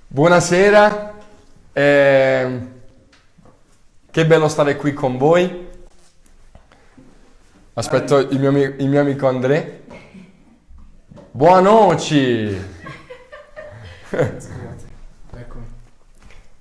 Buonasera, che bello stare qui con voi. Aspetto il mio amico André. Buonanotte! Eccomi.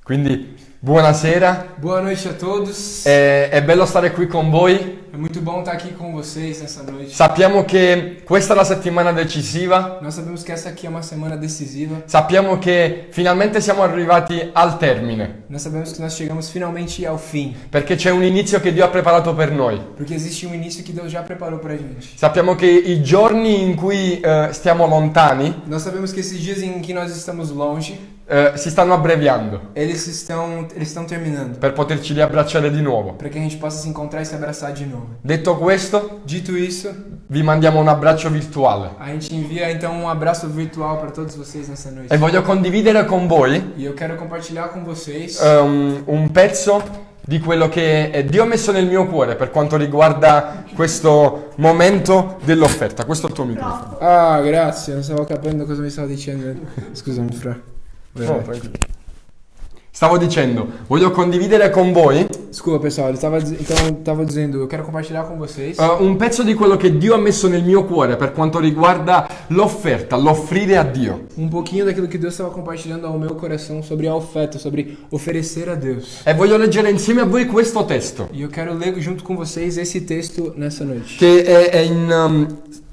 Quindi, buonasera. Boa noite a todos. È bello stare qui con voi. É muito bom estar aqui com vocês nessa noite. Sappiamo che questa è la settimana decisiva. Nós sabemos que essa aqui é uma semana decisiva. Sappiamo che finalmente siamo arrivati al termine. Nós sabemos que nós chegamos finalmente ao fim. Perché c'è un inizio che Dio ha preparato per noi. Porque existe um início que Deus já preparou pra gente. Sappiamo che i giorni in cui stiamo lontani Nós sabemos que esses dias em que nós estamos longe, si stanno abbreviando eles estão terminando. per poterci riabbracciare di nuovo. Para que a gente possa se encontrar e se abraçar de novo. Detto questo, Dito isso, vi mandiamo un abbraccio virtuale a gente envia então um abraço virtual para todos vocês nessa noite. e voglio condividere con voi E eu quero compartilhar com vocês un pezzo di quello che Dio ha messo nel mio cuore per quanto riguarda questo momento dell'offerta. Questo è il tuo microfono. Ah, grazie, non stavo capendo cosa mi stavo dicendo. Scusami, Fra. No, tranquillo. Stavo dicendo, voglio condividere con voi Desculpa, pessoal, tava dizendo, eu quero compartilhar com vocês un pezzo di quello che Dio ha messo nel mio cuore per quanto riguarda l'offerta, l'offrire a Dio. um pouquinho daquilo que Deus estava compartilhando ao meu coração sobre a oferta, sobre oferecer a Deus. E voglio leggere insieme a voi questo testo, E eu quero ler junto com vocês esse texto nessa noite. che è in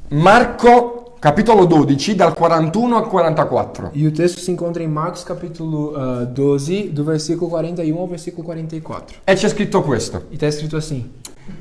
Marco capitolo 12, dal 41 al 44. E o texto se encontra em Marcos capítulo 12, do versículo 41 ao versículo 44. E c'è scritto questo. E está escrito assim: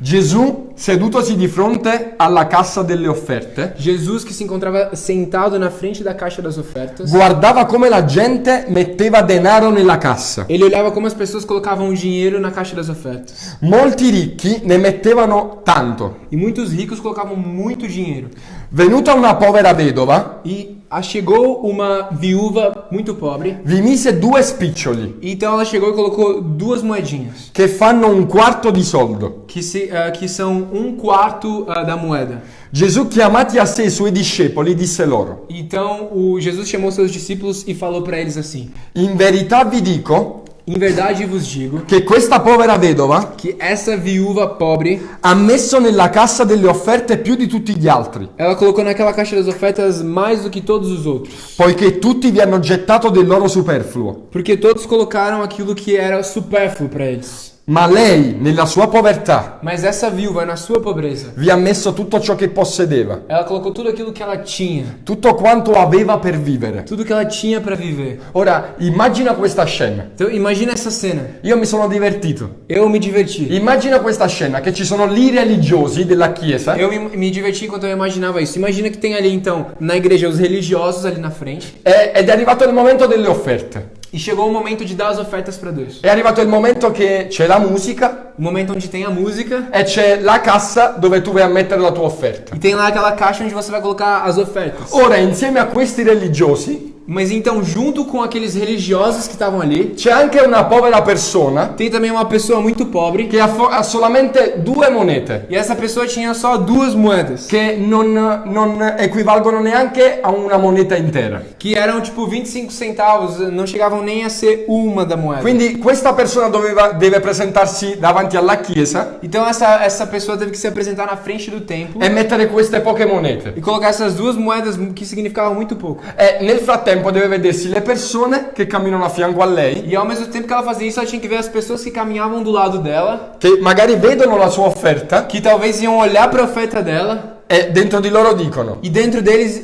Gesù, sedutosi di fronte alla cassa delle offerte, Jesus, que se encontrava sentado na frente da caixa das ofertas, guardava come la gente metteva denaro nella cassa. ele olhava como as pessoas colocavam dinheiro na caixa das ofertas. Molti ricchi ne mettevano tanto. E muitos ricos colocavam muito dinheiro. Venuta una povera vedova, E chegou uma viúva muito pobre. vi mise 2 spiccioli, Então ela chegou e colocou 2 moedinhas, che fanno un quarto di soldo. que são 1/4 da moeda. Gesù, chiamati a sé i suoi discepoli, disse loro: Então Jesus chamou seus discípulos e falou para eles assim: In verità vi dico em verdade vos digo che questa povera vedova que essa viúva pobre, ha messo nella cassa delle offerte più di tutti gli altri, ela colocou naquela caixa das ofertas mais do que todos os outros, poiché tutti vi hanno gettato del loro superfluo. porque todos colocaram aquilo que era supérfluo para eles. Ma lei, nella sua povertà, Mas essa viúva, na sua pobreza, vi ha messo tutto ciò che possedeva, ela colocou tudo aquilo que ela tinha, tutto quanto aveva per vivere. tudo que ela tinha para viver. Ora, immagina questa scena. Então imagina essa cena. Io mi sono divertito. Eu me diverti. Immagina questa scena, che ci sono lì i religiosi della chiesa Eu me diverti enquanto eu imaginava isso. Imagina que tem ali então na igreja os religiosos ali na frente ed è arrivato il momento delle offerte. e chegou o momento de dar as ofertas para Deus. È arrivato il momento che c'è la musica O momento onde tem a música e c'è la cassa dove tu vai a mettere la tua offerta. e tem lá aquela caixa onde você vai colocar as ofertas. Ora, insieme a questi religiosi Mas então junto com aqueles religiosos que estavam ali, c'è anche una povera persona tem também uma pessoa muito pobre che ha solamente 2 monete e essa pessoa tinha só 2 moedas che non equivalgono neanche a una moneta intera. que eram tipo 25 centavos, não chegavam nem a ser uma da moeda. Quindi questa persona deve presentarsi davanti alla chiesa Então essa pessoa teve que se apresentar na frente do templo e mettere queste poche monete. e colocar essas 2 moedas que significavam muito pouco. E nel frattempo deve vedersi le persone che camminano a fianco a lei, E ao mesmo tempo que ela fazia isso, ela tinha que ver as pessoas que caminhavam do lado dela, che magari vedono la sua offerta que talvez iam olhar para a oferta dela e dentro di loro dicono: e dentro deles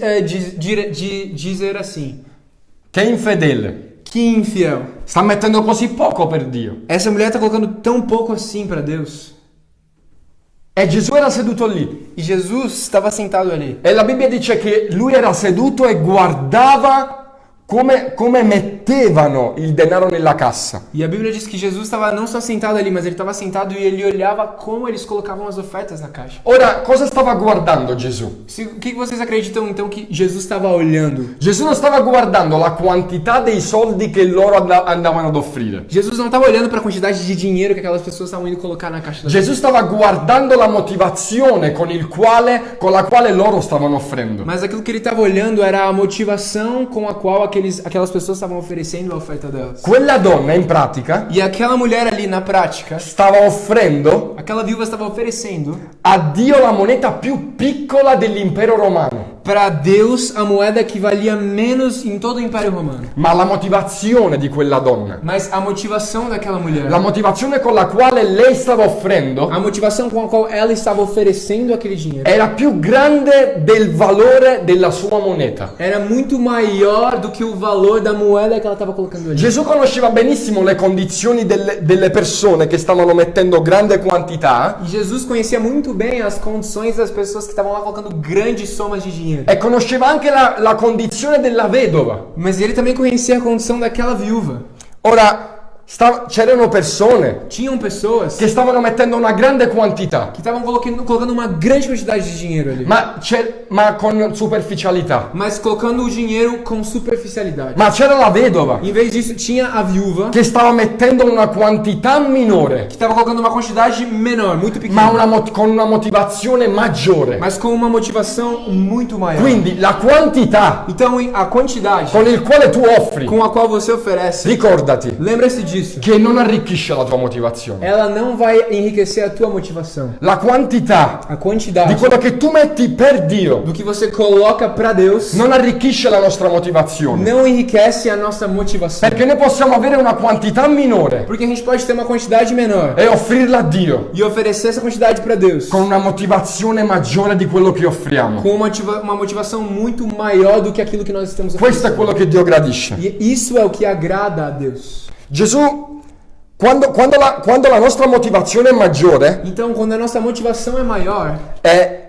dizer assim: che infedele, que infiel. sta mettendo così poco per Dio. Essa mulher tá colocando tão pouco assim para Deus. E Gesù era seduto lì. E Jesus estava sentado ali. E la Bibbia dice che lui era seduto e guardava come mettevano il denaro nella cassa. E a Bíblia diz que Jesus estava não só sentado ali, mas ele estava sentado e ele olhava como eles colocavam as ofertas na caixa. Ora, cosa stava guardando Gesù? O que vocês acreditam então que Jesus estava olhando? Gesù non stava guardando la quantità dei soldi che loro andavano ad offrire. Jesus não estava olhando para a quantidade de dinheiro que aquelas pessoas estavam indo colocar na caixa da Gesù stava guardando la motivazione con la quale loro stavano offrendo. Mas aquilo que ele estava olhando era a motivação com a qual aquelas pessoas estavam oferecendo a oferta delas. Quella donna in pratica E aquela mulher ali na prática, stava offrendo aquela viúva estava oferecendo a Dio la moneta più piccola dell'impero romano. para Deus a moeda que valia menos em todo o Império Romano. Ma la motivazione di quella donna, Mas a motivação daquela mulher, la motivazione con la quale lei stava offrendo, a motivação com a qual ela estava oferecendo aquele dinheiro, era più grande del valore della sua moneta. era muito maior do que o valor da moeda que ela estava colocando ali. Gesù conosceva benissimo le condizioni delle persone che stavano mettendo grande quantità E Jesus conhecia muito bem as condições das pessoas que estavam lá colocando grandes somas de dinheiro. e conosceva anche la condizione della vedova. Mas ele também conhecia a condição daquela viúva. Ora, c'erano persone Tinham pessoas che stavano mettendo una grande quantità, que estavam colocando uma grande quantidade de dinheiro ali. ma con superficialità. Mas colocando o dinheiro com superficialidade. Ma c'era la vedova Em vez disso, tinha a viúva che stava mettendo una quantità minore, que estava colocando uma quantidade menor, muito ma pequena, con una motivazione maggiore. mas com uma motivação muito maior. Quindi la quantità Então, a quantidade con il quale tu offri, com a qual você oferece, ricordati lembre-se disso, che non arricchisce la tua motivazione. ela não vai enriquecer a tua motivação. La quantità A di quantidade quello che tu metti per Dio do que você coloca para Deus non arricchisce la nostra motivazione. não enriquece a nossa motivação. Perché noi possiamo avere una quantità minore Porque a gente pode ter uma quantidade menor e offrirla a Dio e oferecer essa quantidade para Deus con una motivazione maggiore di quello che offriamo. com uma motivação muito maior do que aquilo que nós estamos Questo è oferecendo. quello che Dio gradisce. E isso é o que agrada a Deus. Gesù, quando la nostra motivazione è maggiore, Então, quando a nossa motivação é maior,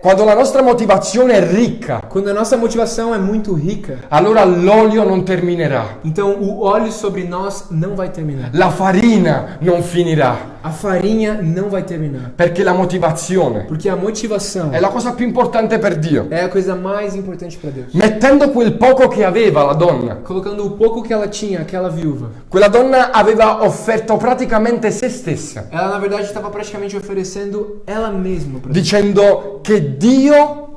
quando la nostra motivazione è ricca, quando a nossa motivação é muito rica, allora l'olio non terminerà, então o óleo sobre nós não vai terminar. la farina non finirà, A farinha não vai terminar. perché la motivazione Porque a motivação è la cosa più importante per Dio. é a coisa mais importante para Deus. Mettendo quel poco che aveva la donna, Colocando o pouco que ela tinha, aquela viúva, quella donna aveva offerto praticamente se stessa, ela na verdade estava praticamente oferecendo ela mesma para Deus. dicendo che Dio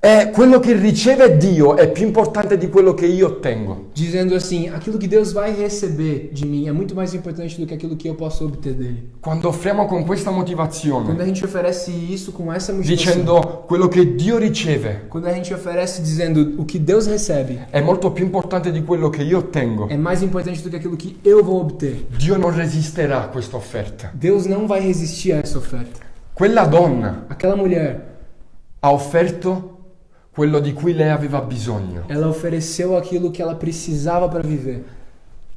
è quello che riceve Dio è più importante di quello che io ottengo. Dizendo assim, aquilo que Deus vai receber de mim é muito mais importante do que aquilo que eu posso obter dele. Quando offriamo con questa motivazione, Quando a gente oferece isso com essa motivação, dicendo quello che Dio riceve quando a gente oferece dizendo o que Deus recebe è molto più importante di quello che io ottengo, é mais importante do que aquilo que eu vou obter, Dio non resisterà a questa offerta. Deus não vai resistir a essa oferta. Quella donna Aquela mulher, ha offerto quello di cui lei aveva bisogno. ela ofereceu aquilo que ela precisava para viver.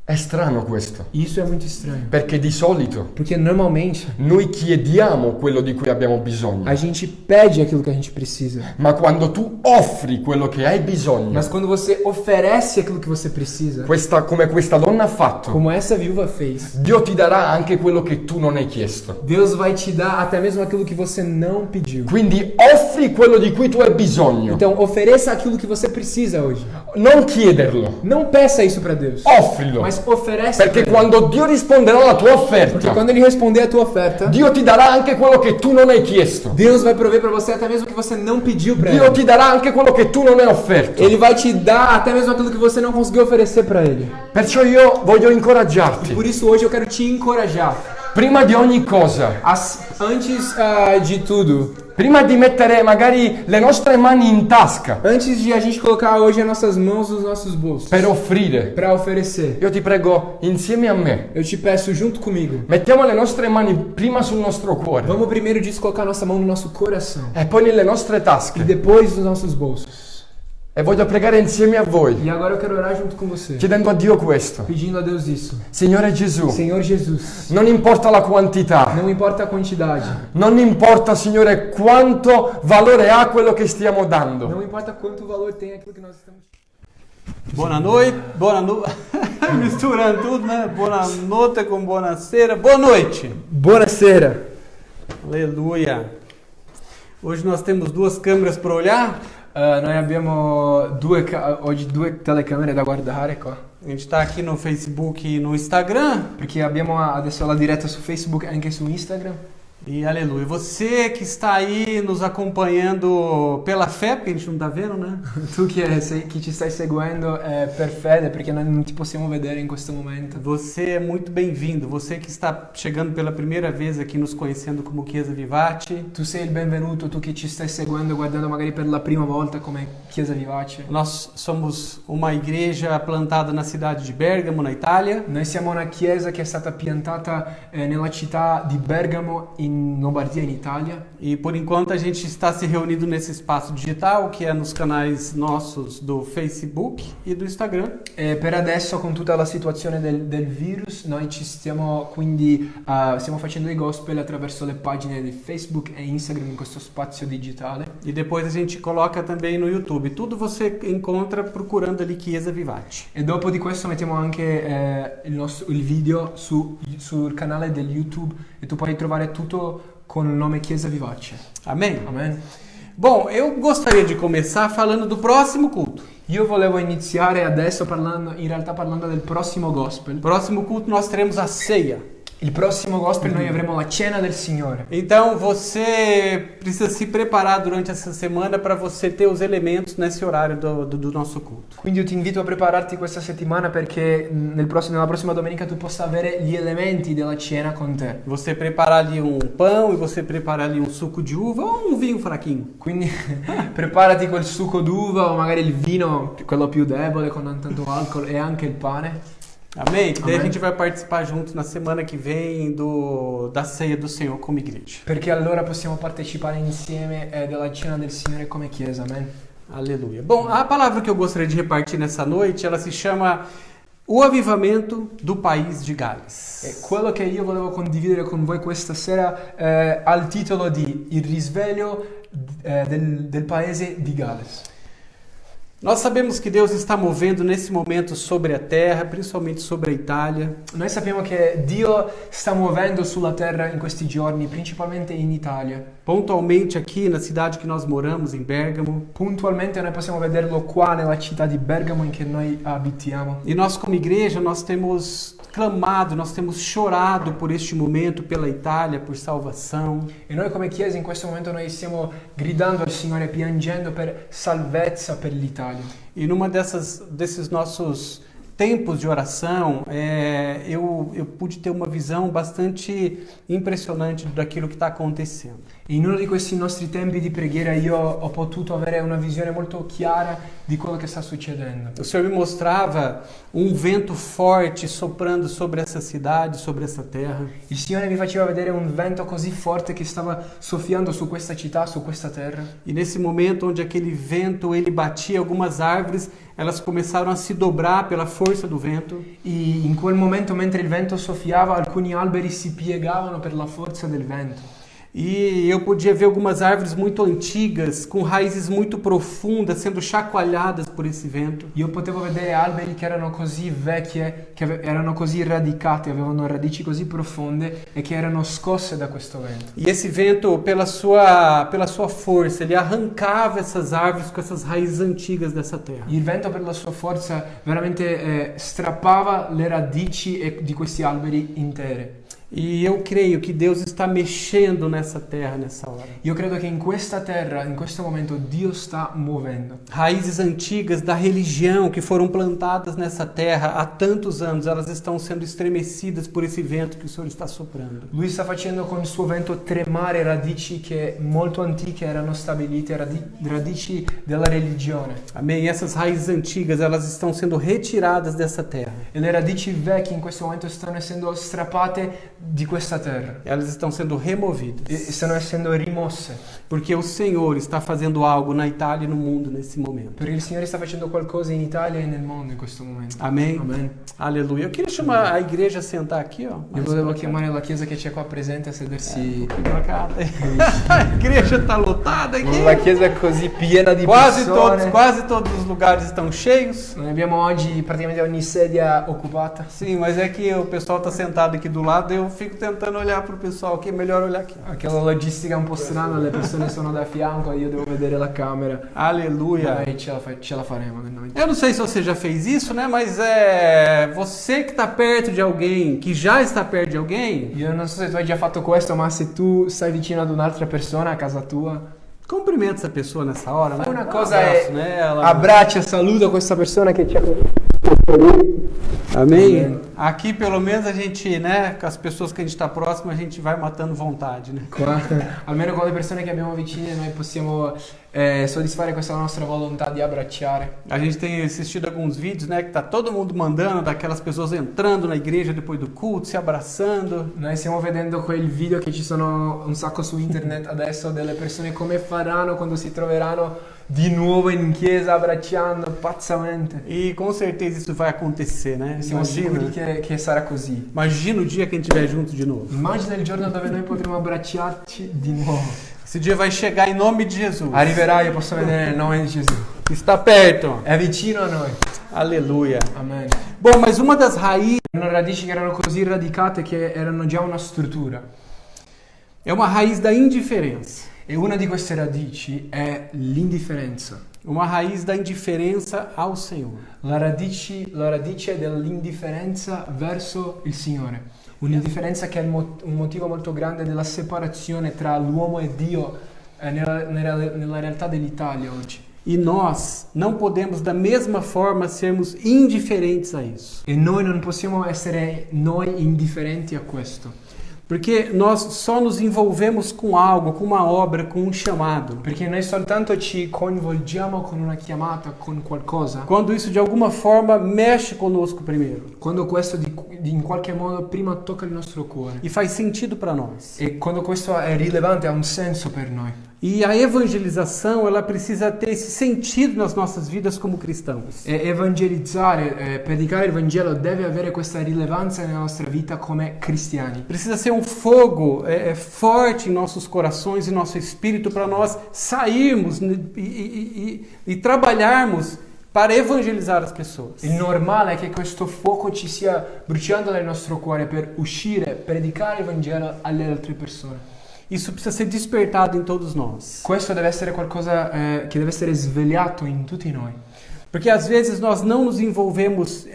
È strano questo, E isso é muito estranho, perché di solito porque normalmente noi chiediamo quello di cui abbiamo bisogno, a gente pede aquilo que a gente precisa. ma quando tu offri quello che hai bisogno, Mas quando você oferece aquilo que você precisa, come questa donna ha fatto, como essa viúva fez, Dio ti darà anche quello che tu non hai chiesto. Deus vai te dar até mesmo aquilo que você não pediu. Quindi offri quello di cui tu hai bisogno, Então, ofereça aquilo que você precisa hoje. non chiederlo, Não peça isso para Deus, offrilo, mas oferece. perché pra Ele. quando Dio risponderà alla tua Porque offerta, quando Ele responder a tua oferta, Dio ti darà anche quello che tu non hai chiesto. Deus vai prover para você até mesmo o que você não pediu para Dio Ele. ti darà anche quello che tu non hai offerto. Ele vai te dar até mesmo aquilo que você não conseguiu oferecer para Ele. Perciò io voglio incoraggiarti, Por isso hoje eu quero te encorajar. prima di ogni cosa, Antes de tudo, prima di mettere magari le nostre mani in tasca antes de a gente colocar hoje as nossas mãos nos nossos bolsos per offrire, para oferecer, io ti prego insieme a me, eu te peço junto comigo. mettiamo le nostre mani prima sul nostro cuore Vamos primeiro disso colocar nossa mão no nosso coração e poi nelle nostre e tasche. depois nos nossos bolsos. E voglio pregare insieme a voi, E agora eu quero orar junto com você, chiedendo a Dio questo. pedindo a Deus isso. Signore Gesù, Senhor Jesus, non importa la quantità, não importa a quantidade, non importa, Signore, quanto valore ha quello che stiamo dando. não importa quanto valor tem aquilo que nós estamos Boa noite, misturando tudo, né? Boa noite com buonasera, boa noite. Buonasera. Aleluia. Hoje nós temos duas câmeras para olhar. Noi abbiamo oggi due telecamere da guardare qua. A gente está aqui no Facebook e no Instagram. Perché abbiamo adesso la diretta su Facebook e anche su Instagram. E aleluia. Você que está aí nos acompanhando pela fé, porque a gente não está vendo, né? Tu che ci stai seguendo per fede, perché noi non ti possiamo vedere in questo momento. Você é muito bem-vindo. Você que está chegando pela primeira vez aqui nos conhecendo como Chiesa Vivace. Tu sei il benvenuto, tu che ci stai seguendo, guardando magari per la prima volta come Chiesa Vivace. Nós somos uma igreja plantada na cidade de Bergamo, na Itália. Noi siamo una chiesa che è stata piantata nella città di Bergamo in Lombardia, in Italia. E por enquanto a gente está se reunindo nesse espaço digital, que é nos canais nossos do Facebook e do Instagram. E per adesso, con tutta la situazione del virus, noi ci stiamo quindi stiamo facendo i gospel attraverso le pagine di Facebook e Instagram in questo spazio digitale. E depois a gente coloca também no YouTube. Tudo você encontra procurando ali Chiesa Vivace. E dopo di questo mettiamo anche il video sul canale del YouTube e tu puoi trovare tutto con il nome Chiesa Vivace. Amém? Amen. Bom, eu gostaria de começar falando do próximo culto. Io volevo iniziare adesso parlando del prossimo gospel. No próximo culto nós teremos a ceia. Il prossimo gospel noi avremo la cena del Signore. Então você precisa se preparar durante essa semana para você ter os elementos nesse horário do nosso culto. Quindi io ti invito a prepararti questa settimana perché nella prossima domenica tu possa avere gli elementi della cena con te. Você preparar ali um pão e você preparar ali um suco de uva ou um vinho fraquinho. Quindi preparati col succo d'uva o magari il vino, quello più debole con non tanto alcol, e anche il pane. Amém? Que daí Amém. a gente vai participar junto na semana que vem da ceia do Senhor como igreja. Perché allora possiamo partecipare insieme della cena del Signore come Chiesa, amen. Aleluia. Bom, a palavra que eu gostaria de repartir nessa noite, ela se chama O Avivamento do País de Gales. E quello che io volevo condividere con voi questa sera ha il titolo di Il risveglio del paese di Galles. Nós sabemos que Deus está movendo nesse momento sobre a terra, principalmente sobre a Itália. Noi sappiamo che Dio sta muovendo sulla terra in questi giorni, principalmente in Italia. Pontualmente aqui na cidade que nós moramos, em Bergamo. Puntualmente noi possiamo vederlo qua nella città di Bergamo in che noi abitiamo. E nós como igreja, nós temos clamado, nós temos chorado por este momento, pela Itália, por salvação. E noi come Chiesa in questo momento noi stiamo gridando al Signore, piangendo per salvezza per l'Italia. E numa desses nossos tempos de oração, eu pude ter uma visão bastante impressionante daquilo que está acontecendo. In uno di questi nostri tempi di preghiera io ho potuto avere una visione molto chiara di quello che sta succedendo. O Senhor me mostrava um vento forte soprando sobre essa cidade, sobre essa terra. Il Signore mi faceva vedere un vento così forte che stava soffiando su questa città, su questa terra. E nesse momento onde aquele vento ele batia algumas árvores, elas começaram a se dobrar pela força do vento. E in quel momento, mentre il vento soffiava, alcuni alberi si piegavano per la forza del vento. E eu podia ver algumas árvores muito antigas, com raízes muito profundas, sendo chacoalhadas por esse vento. Io potevo vedere alberi che erano così vecchie, che erano così radicati, avevano radici così profonde e che erano scosse da questo vento. E esse vento, pela sua força, ele arrancava essas árvores com essas raízes antigas dessa terra. Il vento per la sua forza veramente strappava le radici di questi alberi intere. E eu creio que Deus está mexendo nessa terra nessa hora. Io credo che in questa terra, in questo momento, Dio sta muovendo. Raízes antigas da religião que foram plantadas nessa terra há tantos anos, elas estão sendo estremecidas por esse vento que o Senhor está soprando. Lui sta facendo con il suo vento tremare radici che molto antiche erano stabilite, radici della religione. Amém? E essas raízes antigas, elas estão sendo retiradas dessa terra. E le radici vecchie in questo momento stanno essendo strappate di questa terra elas estão sendo removidas. e stanno essendo rimosse, Porque o Senhor está fazendo algo na Itália e no mundo nesse momento. perché il Signore sta facendo qualcosa in Italia e nel mondo in questo momento. Amém? Amen. Aleluia. Eu queria chamar a igreja a sentar aqui, ó. Io volevo chiamare la chiesa che c'è qua presente a sedersi. Pra cá. A igreja está lotada aqui. La chiesa è così piena di persone. Quase todos os lugares estão cheios. Noi abbiamo oggi praticamente ogni sedia occupata. Sim, mas é que o pessoal está sentado aqui do lado e eu fico tentando olhar para o pessoal aqui. É melhor olhar aqui. Aquela logistica è un po' strana, le persone sono da fianco e io devo vedere la camera. Aleluia. E ce la faremo nel nome di Eu não sei se você já fez isso, né? Mas você que está perto de alguém, que já está perto de alguém, Io non so se tu hai già fatto questo, ma se tu stai vicino ad un'altra persona a casa tua, cumprimenta essa pessoa nessa hora, né? fai una Dá um cosa abraço è nela. abbraccia, saluta questa persona che ci ha Amém? Amém. Aqui, pelo menos, a gente, né? Com as pessoas que a gente está próximo, a gente vai matando vontade, né? qua. Almeno con le persone che abbiamo vicine noi possiamo soddisfare questa nostra volontà di abbracciare. A gente tem assistido alguns vídeos, né? Que tá todo mundo mandando, daquelas pessoas entrando na igreja depois do culto, se abraçando. Noi stiamo vedendo quel video che ci sono un sacco su internet adesso delle persone come faranno quando si troveranno di nuovo in chiesa abbracciando pazzamente. E com certeza isso vai acontecer, né? Siamo sicuri Imagina. che sarà così. Imagina o dia que a gente estiver junto de novo. Immagina il giorno dove noi potremo abbracciarci di nuovo. Esse dia vai chegar em nome de Jesus. Arriverà, io posso vedere nel nome di Gesù. Está perto. È vicino a noi. Aleluia. Amen. Bom, mas uma das raízes Erano radici che erano così radicate che erano già una struttura. é uma raiz da indiferença. E una di queste radici è l'indifferenza. Uma raiz da indiferenza ao Senhor. La radice dell'indifferenza verso il Signore. Un'indifferenza che è un motivo molto grande della separazione tra l'uomo e Dio nella realtà dell'Italia oggi. E nós não podemos da mesma forma sermos indiferentes a isso. E noi non possiamo essere noi indifferenti a questo. Porque nós só nos envolvemos com algo, com uma obra, com um chamado. Perché noi soltanto ci coinvolgiamo con una chiamata, con qualcosa, Quando isso de alguma forma mexe conosco primeiro quando questo in qualche modo prima tocca il nostro cuore. e faz sentido para nós. E quando questo è rilevante, ha un senso per noi. E a evangelização, ela precisa ter esse sentido nas nossas vidas como cristãos. E evangelizzare, predicare il Vangelo deve avere questa rilevanza nella nostra vita come cristiani. Precisa ser um fogo forte em nossos corações e nosso espírito para nós sairmos e trabalharmos para evangelizar as pessoas. Il normale è che questo fuoco ci sia bruciando nel nostro cuore per uscire, predicare il Vangelo alle altre persone. Isso precisa ser despertado em todos nós. Questo deve essere qualcosa che deve essere svegliato in tutti noi. Porque às vezes nós não nos envolvemos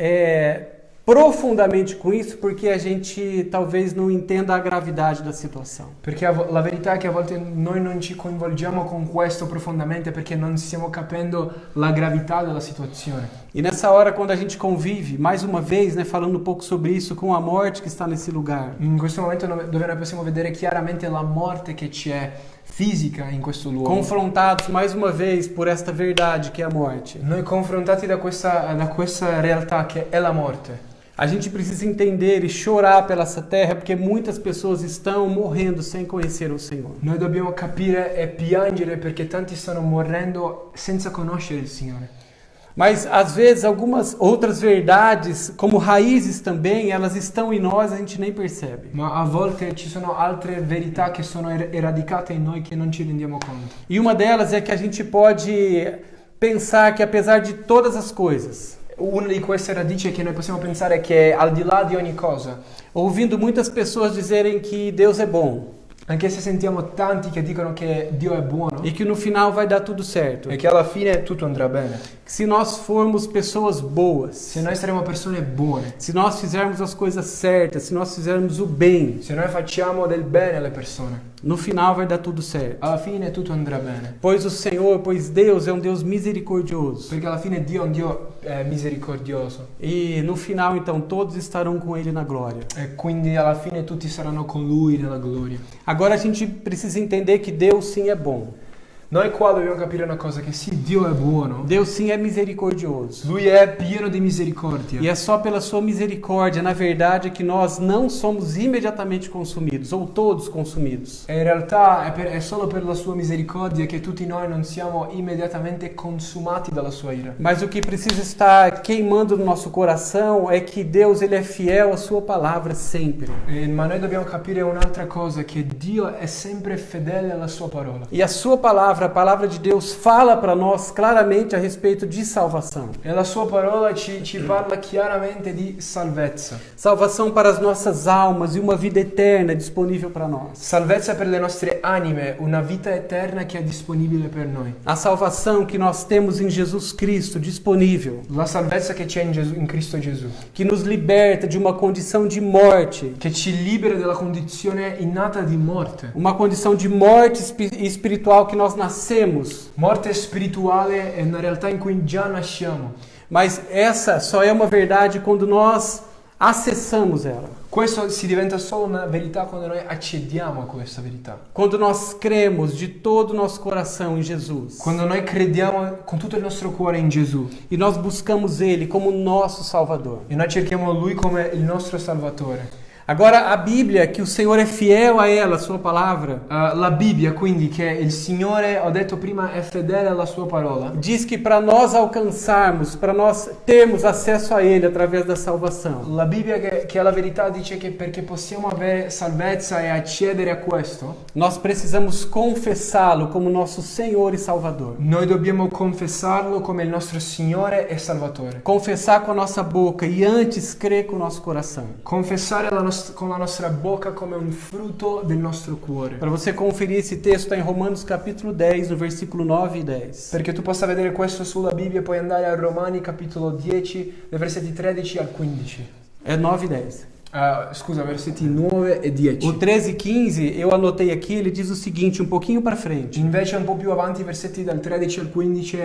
profundamente com isso porque a gente talvez não entenda a gravidade da situação. Perché la verità è che a volte noi non ci coinvolgiamo con questo profondamente perché non stiamo capendo la gravità della situazione. E nessa hora, quando a gente convive, mais uma vez, né, falando um pouco sobre isso, com a morte que está nesse lugar, In questo momento dove noi possiamo vedere chiaramente la morte che c'è fisica in questo luogo. confrontados mais uma vez por esta verdade que é a morte, Noi confrontati da questa realtà che è la morte. a gente precisa entender e chorar pela essa terra porque muitas pessoas estão morrendo sem conhecer o Senhor. Noi dobbiamo capire e piangere perché tanti stanno morendo senza conoscere il Signore. Mas às vezes algumas outras verdades, como raízes também, elas estão em nós, a gente nem percebe. Ma a volte ci sono altre verità che sono radicate in noi che non ci rendiamo conto. E uma delas é que a gente pode pensar que apesar de todas as coisas, Una di queste radici è che noi possiamo pensare che al di là di ogni cosa, ouvindo muitas pessoas dizerem que Deus é bom anche se sentiamo tanti che dicono che Dio è buono e que no final vai dar tudo certo, e che alla fine tutto andrà bene, que se nós formos pessoas boas, se noi saremo persone buone, se nós fizermos as coisas certas, se nós fizermos o bem, se noi facciamo del bene alle persone, no final vai dar tudo certo. alla fine tutto andrà bene. Pois Deus é um Deus misericordioso. Perché alla fine Dio è un Dio misericordioso E no final, então, todos estarão com Ele na glória. e quindi alla fine tutti saranno con Lui nella gloria. Agora a gente precisa entender que Deus sim é bom. Noi qua dobbiamo capire una cosa, che sì, Dio è buono, Deus sim é misericordioso. Lui è pieno di misericordia. E é só pela sua misericórdia, na verdade, que nós não somos imediatamente consumidos, ou todos consumidos. E in realtà è solo per la sua misericordia che tutti noi non siamo immediatamente consumati dalla sua ira. Mas o que precisa estar queimando no nosso coração é que Deus ele é fiel à sua palavra sempre. Ma noi dobbiamo capire un'altra cosa, che Dio è sempre fedele alla sua parola. E a sua palavra, a palavra de Deus, fala para nós claramente a respeito de salvação. E la sua parola ci parla chiaramente di salvezza. Salvação para as nossas almas e uma vida eterna disponível para nós. Salvezza per le nostre anime, una vita eterna che è disponibile per noi. A salvação que nós temos em Jesus Cristo disponível, La salvezza che c'è in Cristo Gesù, que nos liberta de uma condição de morte, che ci libera dalla condizione innata di morte. uma condição de morte espiritual que nós nascemos. Morte spirituale è una realtà in cui già nasciamo. Mas essa só é uma verdade quando nós acessamos ela. Questo si diventa solo una verità quando noi accediamo a questa verità. Quando nós cremos de todo o nosso coração em Jesus. Quando noi crediamo con tutto il nostro cuore in Gesù. E nós buscamos Ele como nosso Salvador. E noi cerchiamo Lui come il nostro Salvatore. Agora, a Bíblia, que o Senhor é fiel a ela, a sua palavra, La Bibbia, quindi, che il Signore, ho detto prima, è fedele alla sua parola, diz que para nós alcançarmos, para nós termos acesso a Ele através da salvação, la Bibbia che è la verità dice che perché possiamo avere salvezza e accedere a questo, nós precisamos confessá-lo como nosso Senhor e Salvador. noi dobbiamo confessarlo come il nostro Signore e Salvatore. Confessar com a nossa boca e antes crer com o nosso coração. Confessare con la nostra bocca come un frutto del nostro cuore. Para você conferir esse texto, está em Romanos capítulo 10, no versículo 9 e 10. Perché tu possa vedere questo sulla Bibbia, puoi andare a Romani capitolo 10, dai versetti 13 al 15. É 9 e 10. Scusa, versetti 9 e 10. O 13 e 15, eu anotei aqui, ele diz o seguinte, um pouquinho para frente. Invece un po' più avanti, i versetti dal 13 al 15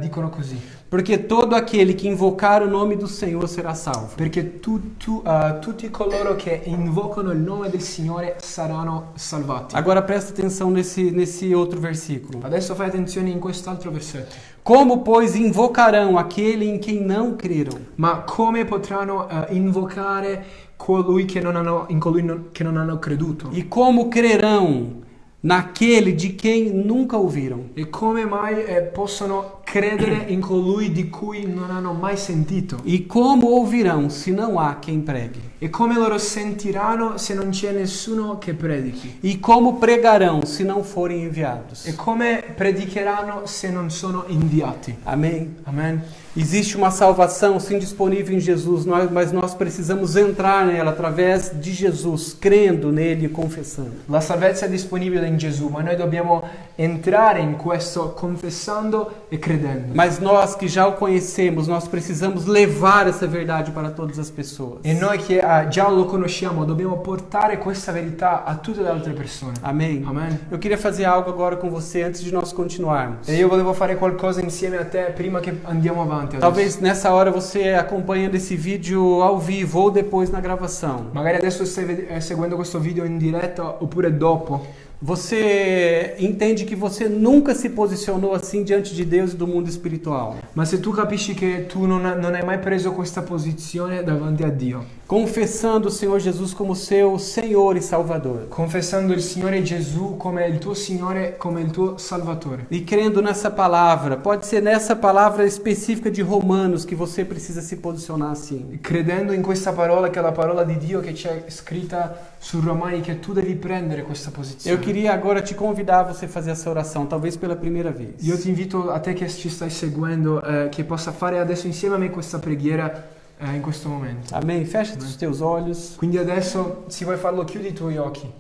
dicono così. Porque todo aquele que invocar o nome do Senhor será salvo. Perché tutti coloro che invocano il nome del Signore saranno salvati. Agora presta atenção nesse outro versículo. Adesso fai attenzione in quest'altro versetto. Como, pois, invocarão aquele em quem não creram? Ma come potranno invocare colui che non hanno creduto? E como crerão naquele de quem nunca ouviram? E come mai possono credere in colui di cui non hanno mai sentito? E como ouvirão se não há quem pregue? E come loro sentiranno se non c'è nessuno che predichi? E como pregarão se não forem enviados? E come predicheranno se non sono inviati? Amém? Amen. Existe uma salvação sim disponível em Jesus, mas nós precisamos entrar nela através de Jesus, crendo nele e confessando. La salvezza è disponibile in Gesù, ma noi dobbiamo entrare in questo confessando e credendo. Mas nós que já o conhecemos, nós precisamos levar essa verdade para todas as pessoas. E noi che già lo conosciamo, dobbiamo portare questa verità a tutte le altre persone. Amém? Amen. Eu queria fazer algo agora com você antes de nós continuarmos. E io volevo fare qualcosa insieme a te prima che andiamo avanti. Adesso. Talvez nessa hora você acompanhando esse vídeo ao vivo ou depois na gravação. Magari adesso stai seguendo questo video in diretta oppure dopo. Você entende que você nunca se posicionou assim diante de Deus e do mundo espiritual. Ma se tu capisci che tu non hai mai preso questa posizione davanti a Dio, confessando o Senhor Jesus como seu Senhor e Salvador, confessando il Signore Gesù come il tuo Signore, come il tuo Salvatore, e crendo nessa palavra, pode ser nessa palavra específica de Romanos que você precisa se posicionar assim. Credendo in questa parola che è la parola di Dio che c'è scritta su Romani, che tu devi prendere questa posizione. Eu queria agora te convidar a você fazer essa oração, talvez pela primeira vez. Io ti invito a te che ci stai seguendo che possa fare adesso insieme a me questa preghiera in questo momento. Amém? Fecha os teus olhos. Quindi adesso, se vuoi farlo, chiudi i tuoi occhi.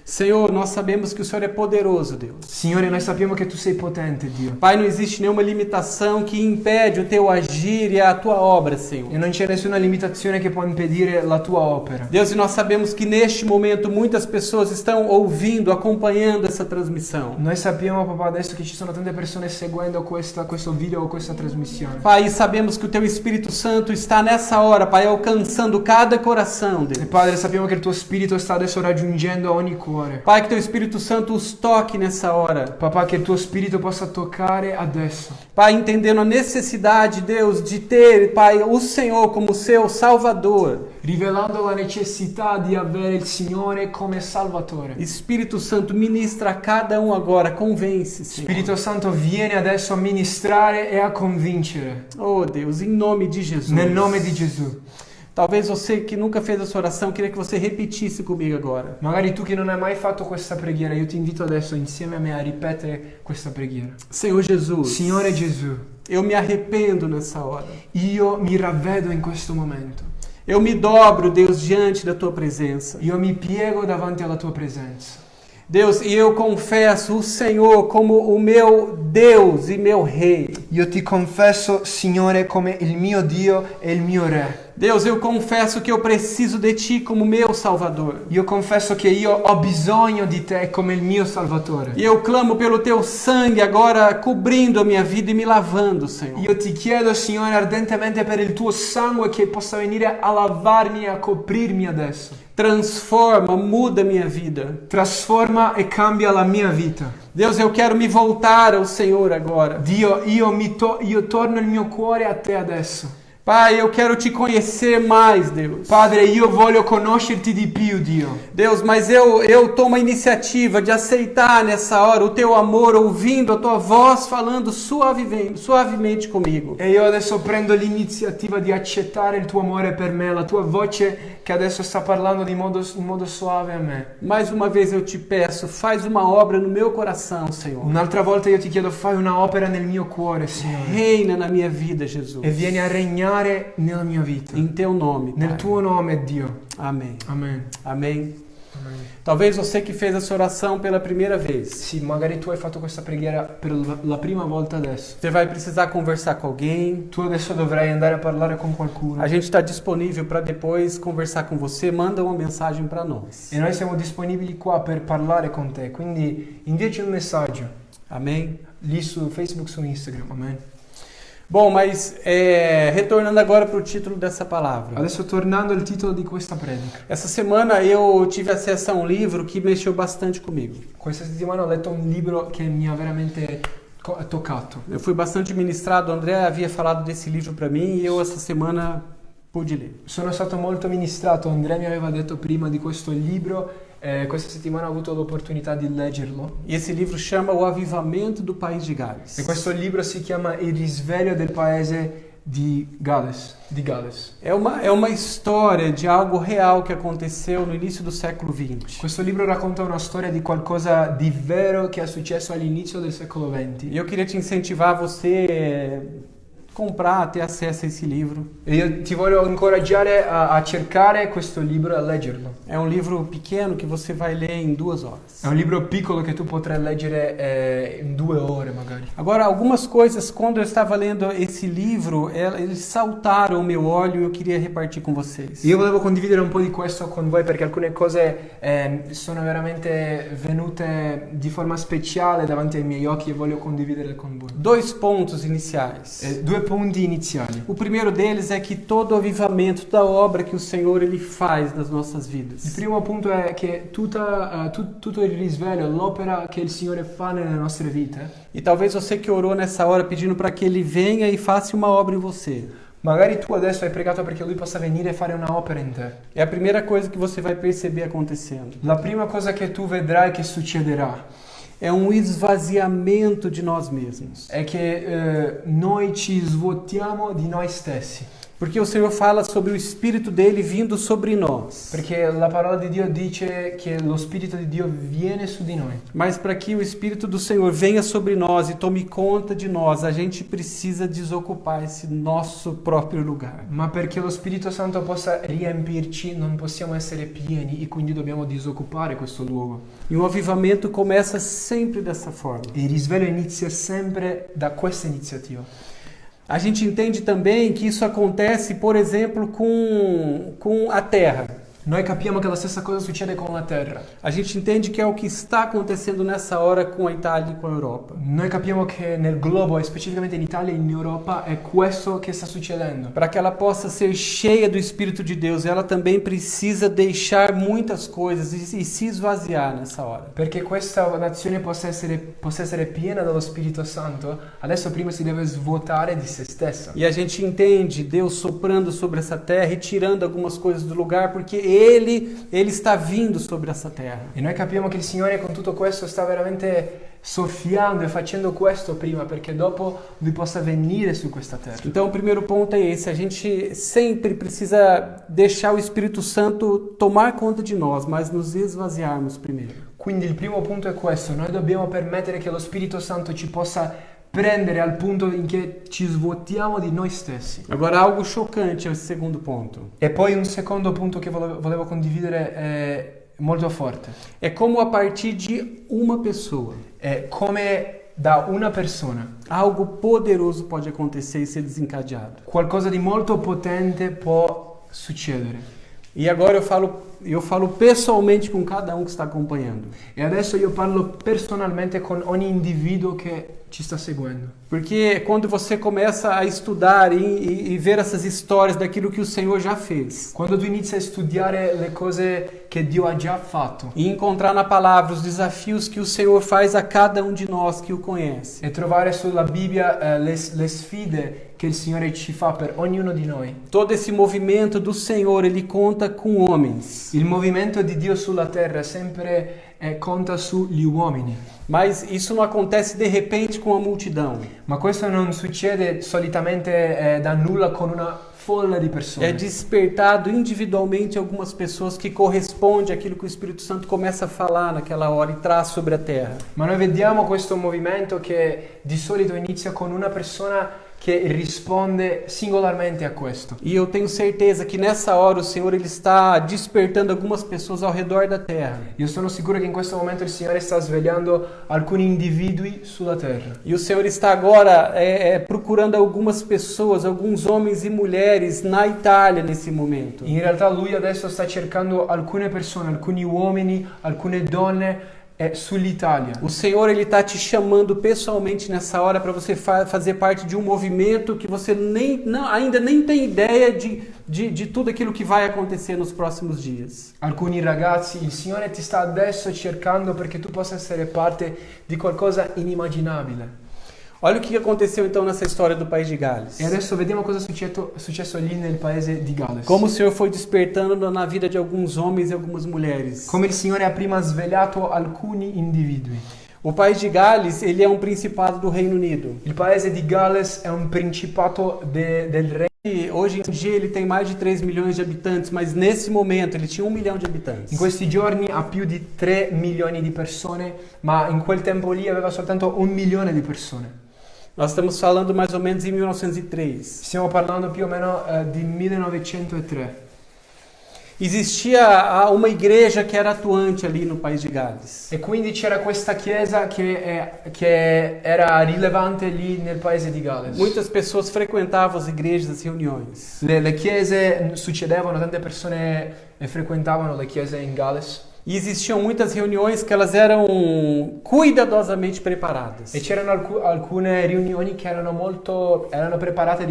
Senhor, nós sabemos que o Senhor é poderoso, Deus. Signore, noi sappiamo che tu sei potente, Dio. Pai, não existe nenhuma limitação que impede o teu agir e a tua obra, Senhor. E non c'è nessuna limitazione che può impedire la tua opera. Deus, e nós sabemos que neste momento muitas pessoas estão ouvindo, acompanhando essa transmissão. Noi sappiamo, papà, adesso che ci sono tante persone seguendo questo video o questa trasmissione. Pai, e sabemos que o teu Espírito Santo está nessa hora, Pai, alcançando cada coração, Deus. E Padre, sappiamo che il tuo Spirito sta adesso raggiungendo ogni cuore. cuore. Pai, que teu Espírito Santo os toque nessa hora. Papà, che il tuo spirito possa toccare adesso. Pai, entendendo a necessidade, Deus, de ter, Pai, o Senhor como seu Salvador. Rivelando la necessità di avere il Signore come Salvatore. Espírito Santo, ministra a cada um agora, convence, Senhor. Spirito Santo viene adesso a ministrare e a convincere. Oh Deus, em nome de Jesus. Nel nome di Gesù. Talvez você que nunca fez essa oração, queria que você repetisse comigo agora. Magari tu che non hai mai fatto questa preghiera, io ti invito adesso insieme a me a ripetere questa preghiera. Senhor Jesus, Signore Gesù, eu me arrependo nessa hora. io mi ravvedo in questo momento. Eu me dobro, Deus, diante da tua presença. Io mi piego davanti alla tua presenza. Deus, e eu confesso o Senhor como o meu Deus e meu Rei. Io ti confesso, Signore, come il mio Dio e il mio Re. Deus, eu confesso que eu preciso de Ti como meu Salvador. Io confesso che io ho bisogno di te come il mio Salvatore. E eu clamo pelo Teu sangue agora cobrindo a minha vida e me lavando, Senhor. Io ti chiedo, Signore, ardentemente per il tuo sangue che possa venire a lavarmi e a coprirmi adesso. Transforma, muda a minha vida. Trasforma e cambia la mia vita. Deus, eu quero me voltar ao Senhor agora. Dio, io torno il mio cuore a te adesso. Pai, eu quero Te conhecer mais, Deus. Padre, io voglio conoscerti di più, Dio. Deus, mas eu tomo a iniciativa de aceitar nessa hora o Teu amor, ouvindo a Tua voz falando suavemente comigo. E io adesso prendo l'iniziativa di accettare il tuo amore per me, la tua voce che adesso sta parlando in modo suave a me. Mais uma vez eu te peço, faz uma obra no meu coração, Senhor. Un'altra volta io ti chiedo, fai una opera nel mio cuore, Signore. Reina na minha vida, Jesus. E vieni a regnare nella mia vita. Em Teu nome, Nel Pai. tuo nome, Dio. Amém. Amen. Amém. Amen. Talvez você que fez essa oração pela primeira vez, Sì, magari tu hai fatto questa preghiera per la prima volta adesso. você vai precisar conversar com alguém. Tu adesso dovrai andare a parlare con qualcuno. A gente está disponível para depois conversar com você. Manda uma mensagem para nós. E noi siamo disponibili qua per parlare con te. Quindi inviaci un messaggio Amém? lì su Facebook, su Instagram. Amen. Bom, mas retornando agora para o título dessa palavra. Adesso tornando al titolo di questa predica. Essa semana eu tive acesso a um livro que mexeu bastante comigo. Questa settimana ho letto un libro che mi ha veramente toccato. Eu fui bastante ministrado. O André havia falado desse livro para mim e eu essa semana pude ler. Sono stato molto ministrato. Andrea mi aveva detto prima di questo libro. Questa settimana ho avuto l'opportunità di leggerlo. E esse livro chama O Avivamento do País de Gales. E questo libro si chiama Il risveglio del paese di Gales. É uma história de algo real que aconteceu no início do século XX. Questo libro racconta una storia di qualcosa di vero che è successo all'inizio del secolo XX. E eu queria te incentivar a você comprar, ter acesso a esse livro. E io ti voglio incoraggiare a cercare questo libro e a leggerlo. É um livro pequeno que você vai ler em 2 horas. È un libro piccolo che tu potrai leggere in 2 ore magari. Agora, algumas coisas, quando eu estava lendo esse livro, eles saltaram o meu olho e eu queria repartir com vocês. Io volevo condividere un po' di questo con voi perché alcune cose sono veramente venute di forma speciale davanti ai miei occhi e voglio condividere con voi. 2 pontos iniciais. 2 punti iniziali. O primeiro deles é que todo o avivamento, toda obra que o Senhor ele faz nas nossas Il vidas, primo punto è che tutto il risveglio, l'opera che il Signore fa nelle nostre vite, e talvez você que orou nessa hora pedindo para que Ele venha e faça uma obra em você, magari tu adesso hai pregato perché Lui possa venire e fare una opera in te. é a primeira coisa que você vai perceber acontecendo. La prima cosa che tu vedrai che succederà É um esvaziamento de nós mesmos. è che noi ci svuotiamo di noi stessi. Porque o Senhor fala sobre o Espírito dele vindo sobre nós. Perché la parola di Dio dice che lo Spirito di Dio viene su di noi. Mas para que o Espírito do Senhor venha sobre nós e tome conta de nós, a gente precisa desocupar esse nosso próprio lugar. Ma perché lo Spirito Santo possa riempirci, non possiamo essere pieni e quindi dobbiamo disoccupare questo luogo. E um avivamento começa sempre dessa forma. E il risveglio inizia sempre da questa iniziativa. A gente entende também que isso acontece, por exemplo, com a terra. Noi capiamo che la stessa cosa succede con la terra. A gente entende que é o que está acontecendo nessa hora com a Itália e com a Europa. Noi capiamo che nel globo, e specificamente in Italia e in Europa, è questo che sta succedendo. Para que ela possa ser cheia do Espírito de Deus, ela também precisa deixar muitas coisas e se esvaziar nessa hora. Perché questa nazione possa essere piena dello Spirito Santo, adesso prima si deve svuotare di se stessa. E a gente entende Deus soprando sobre essa terra e tirando algumas coisas do lugar, porque Ele está vindo sobre essa terra. E noi capiamo che il Signore con tutto questo sta veramente soffiando e facendo questo prima, perché dopo Lui possa venire su questa terra. Então o primeiro ponto é esse, a gente sempre precisa deixar o Espírito Santo tomar conta de nós, mas nos esvaziarmos primeiro. Quindi il primo punto è questo, noi dobbiamo permettere che lo Spirito Santo ci possa prendere al punto in che ci svuotiamo di noi stessi. Agora algo chocante é o segundo ponto. E poi un secondo punto che volevo condividere è molto forte. É como a partir de uma pessoa, È come da una persona algo poderoso pode acontecer e ser desencadeado. qualcosa di molto potente può succedere. E agora eu falo pessoalmente com cada um que está acompanhando. E adesso io parlo personalmente con ogni individuo che ci sta seguendo. Porque quando você começa a estudar e ver essas histórias daquilo que o Senhor já fez, Quando tu inizi a studiare le cose che Dio ha già fatto e encontrar na palavra os desafios que o Senhor faz a cada um de nós que o conhece, e trovare sulla Bibbia le sfide che il Signore ci fa per ognuno di noi. todo esse movimento do Senhor, ele conta com homens. Il movimento di Dio sulla terra sempre conta sugli uomini. Mas isso não acontece de repente com a multidão. Ma questo non succede solitamente da nulla con una folla di persone. É despertado individualmente algumas pessoas que corresponde àquilo que o Espírito Santo começa a falar naquela hora e traz sobre a terra. Ma noi vediamo questo movimento che di solito inizia con una persona che risponde singolarmente a questo. E eu tenho certeza que nessa hora o Senhor ele está despertando algumas pessoas ao redor da terra. Io sono sicuro che in questo momento il Signore sta svegliando alcuni individui sulla terra. E o Senhor está agora procurando algumas pessoas, alguns homens e mulheres na Itália nesse momento. In realtà Lui adesso sta cercando alcune persone, alcuni uomini, alcune donne sull'Italia. O Senhor ele está te chamando pessoalmente nessa hora para você fazer parte de um movimento que você ainda nem tem ideia de tudo aquilo que vai acontecer nos próximos dias. Alcuni ragazzi, il Signore ti sta adesso cercando perché tu possa essere parte di qualcosa inimmaginabile. Olha o que aconteceu então nessa história do país de Gales. E adesso vediamo cosa è successo lì nel paese di Galles. Como o Senhor foi despertando na vida de alguns homens e algumas mulheres. Come il Signore ha prima svegliato alcuni individui. O país de Gales, ele é um principado do Reino Unido. Il paese di Galles è un principato del re. E hoje em dia ele tem mais de 3 milhões de habitantes, mas nesse momento ele tinha 1 milhão de habitantes. In questi giorni ha più di 3 milioni di persone, ma in quel tempo lì aveva soltanto 1 milione di persone. Nós estamos falando mais ou menos em 1903. Stiamo parlando più o meno di 1903. Existia uma igreja que era atuante ali no país de Gales. E quindi c'era questa chiesa che era rilevante lì nel paese di Galles. Muitas pessoas frequentavam as igrejas, as reuniões. Le chiese succedevano, tante persone frequentavano le chiese in Galles. E existiam muitas reuniões que elas eram cuidadosamente preparadas. E c'erano alcune riunioni che erano preparate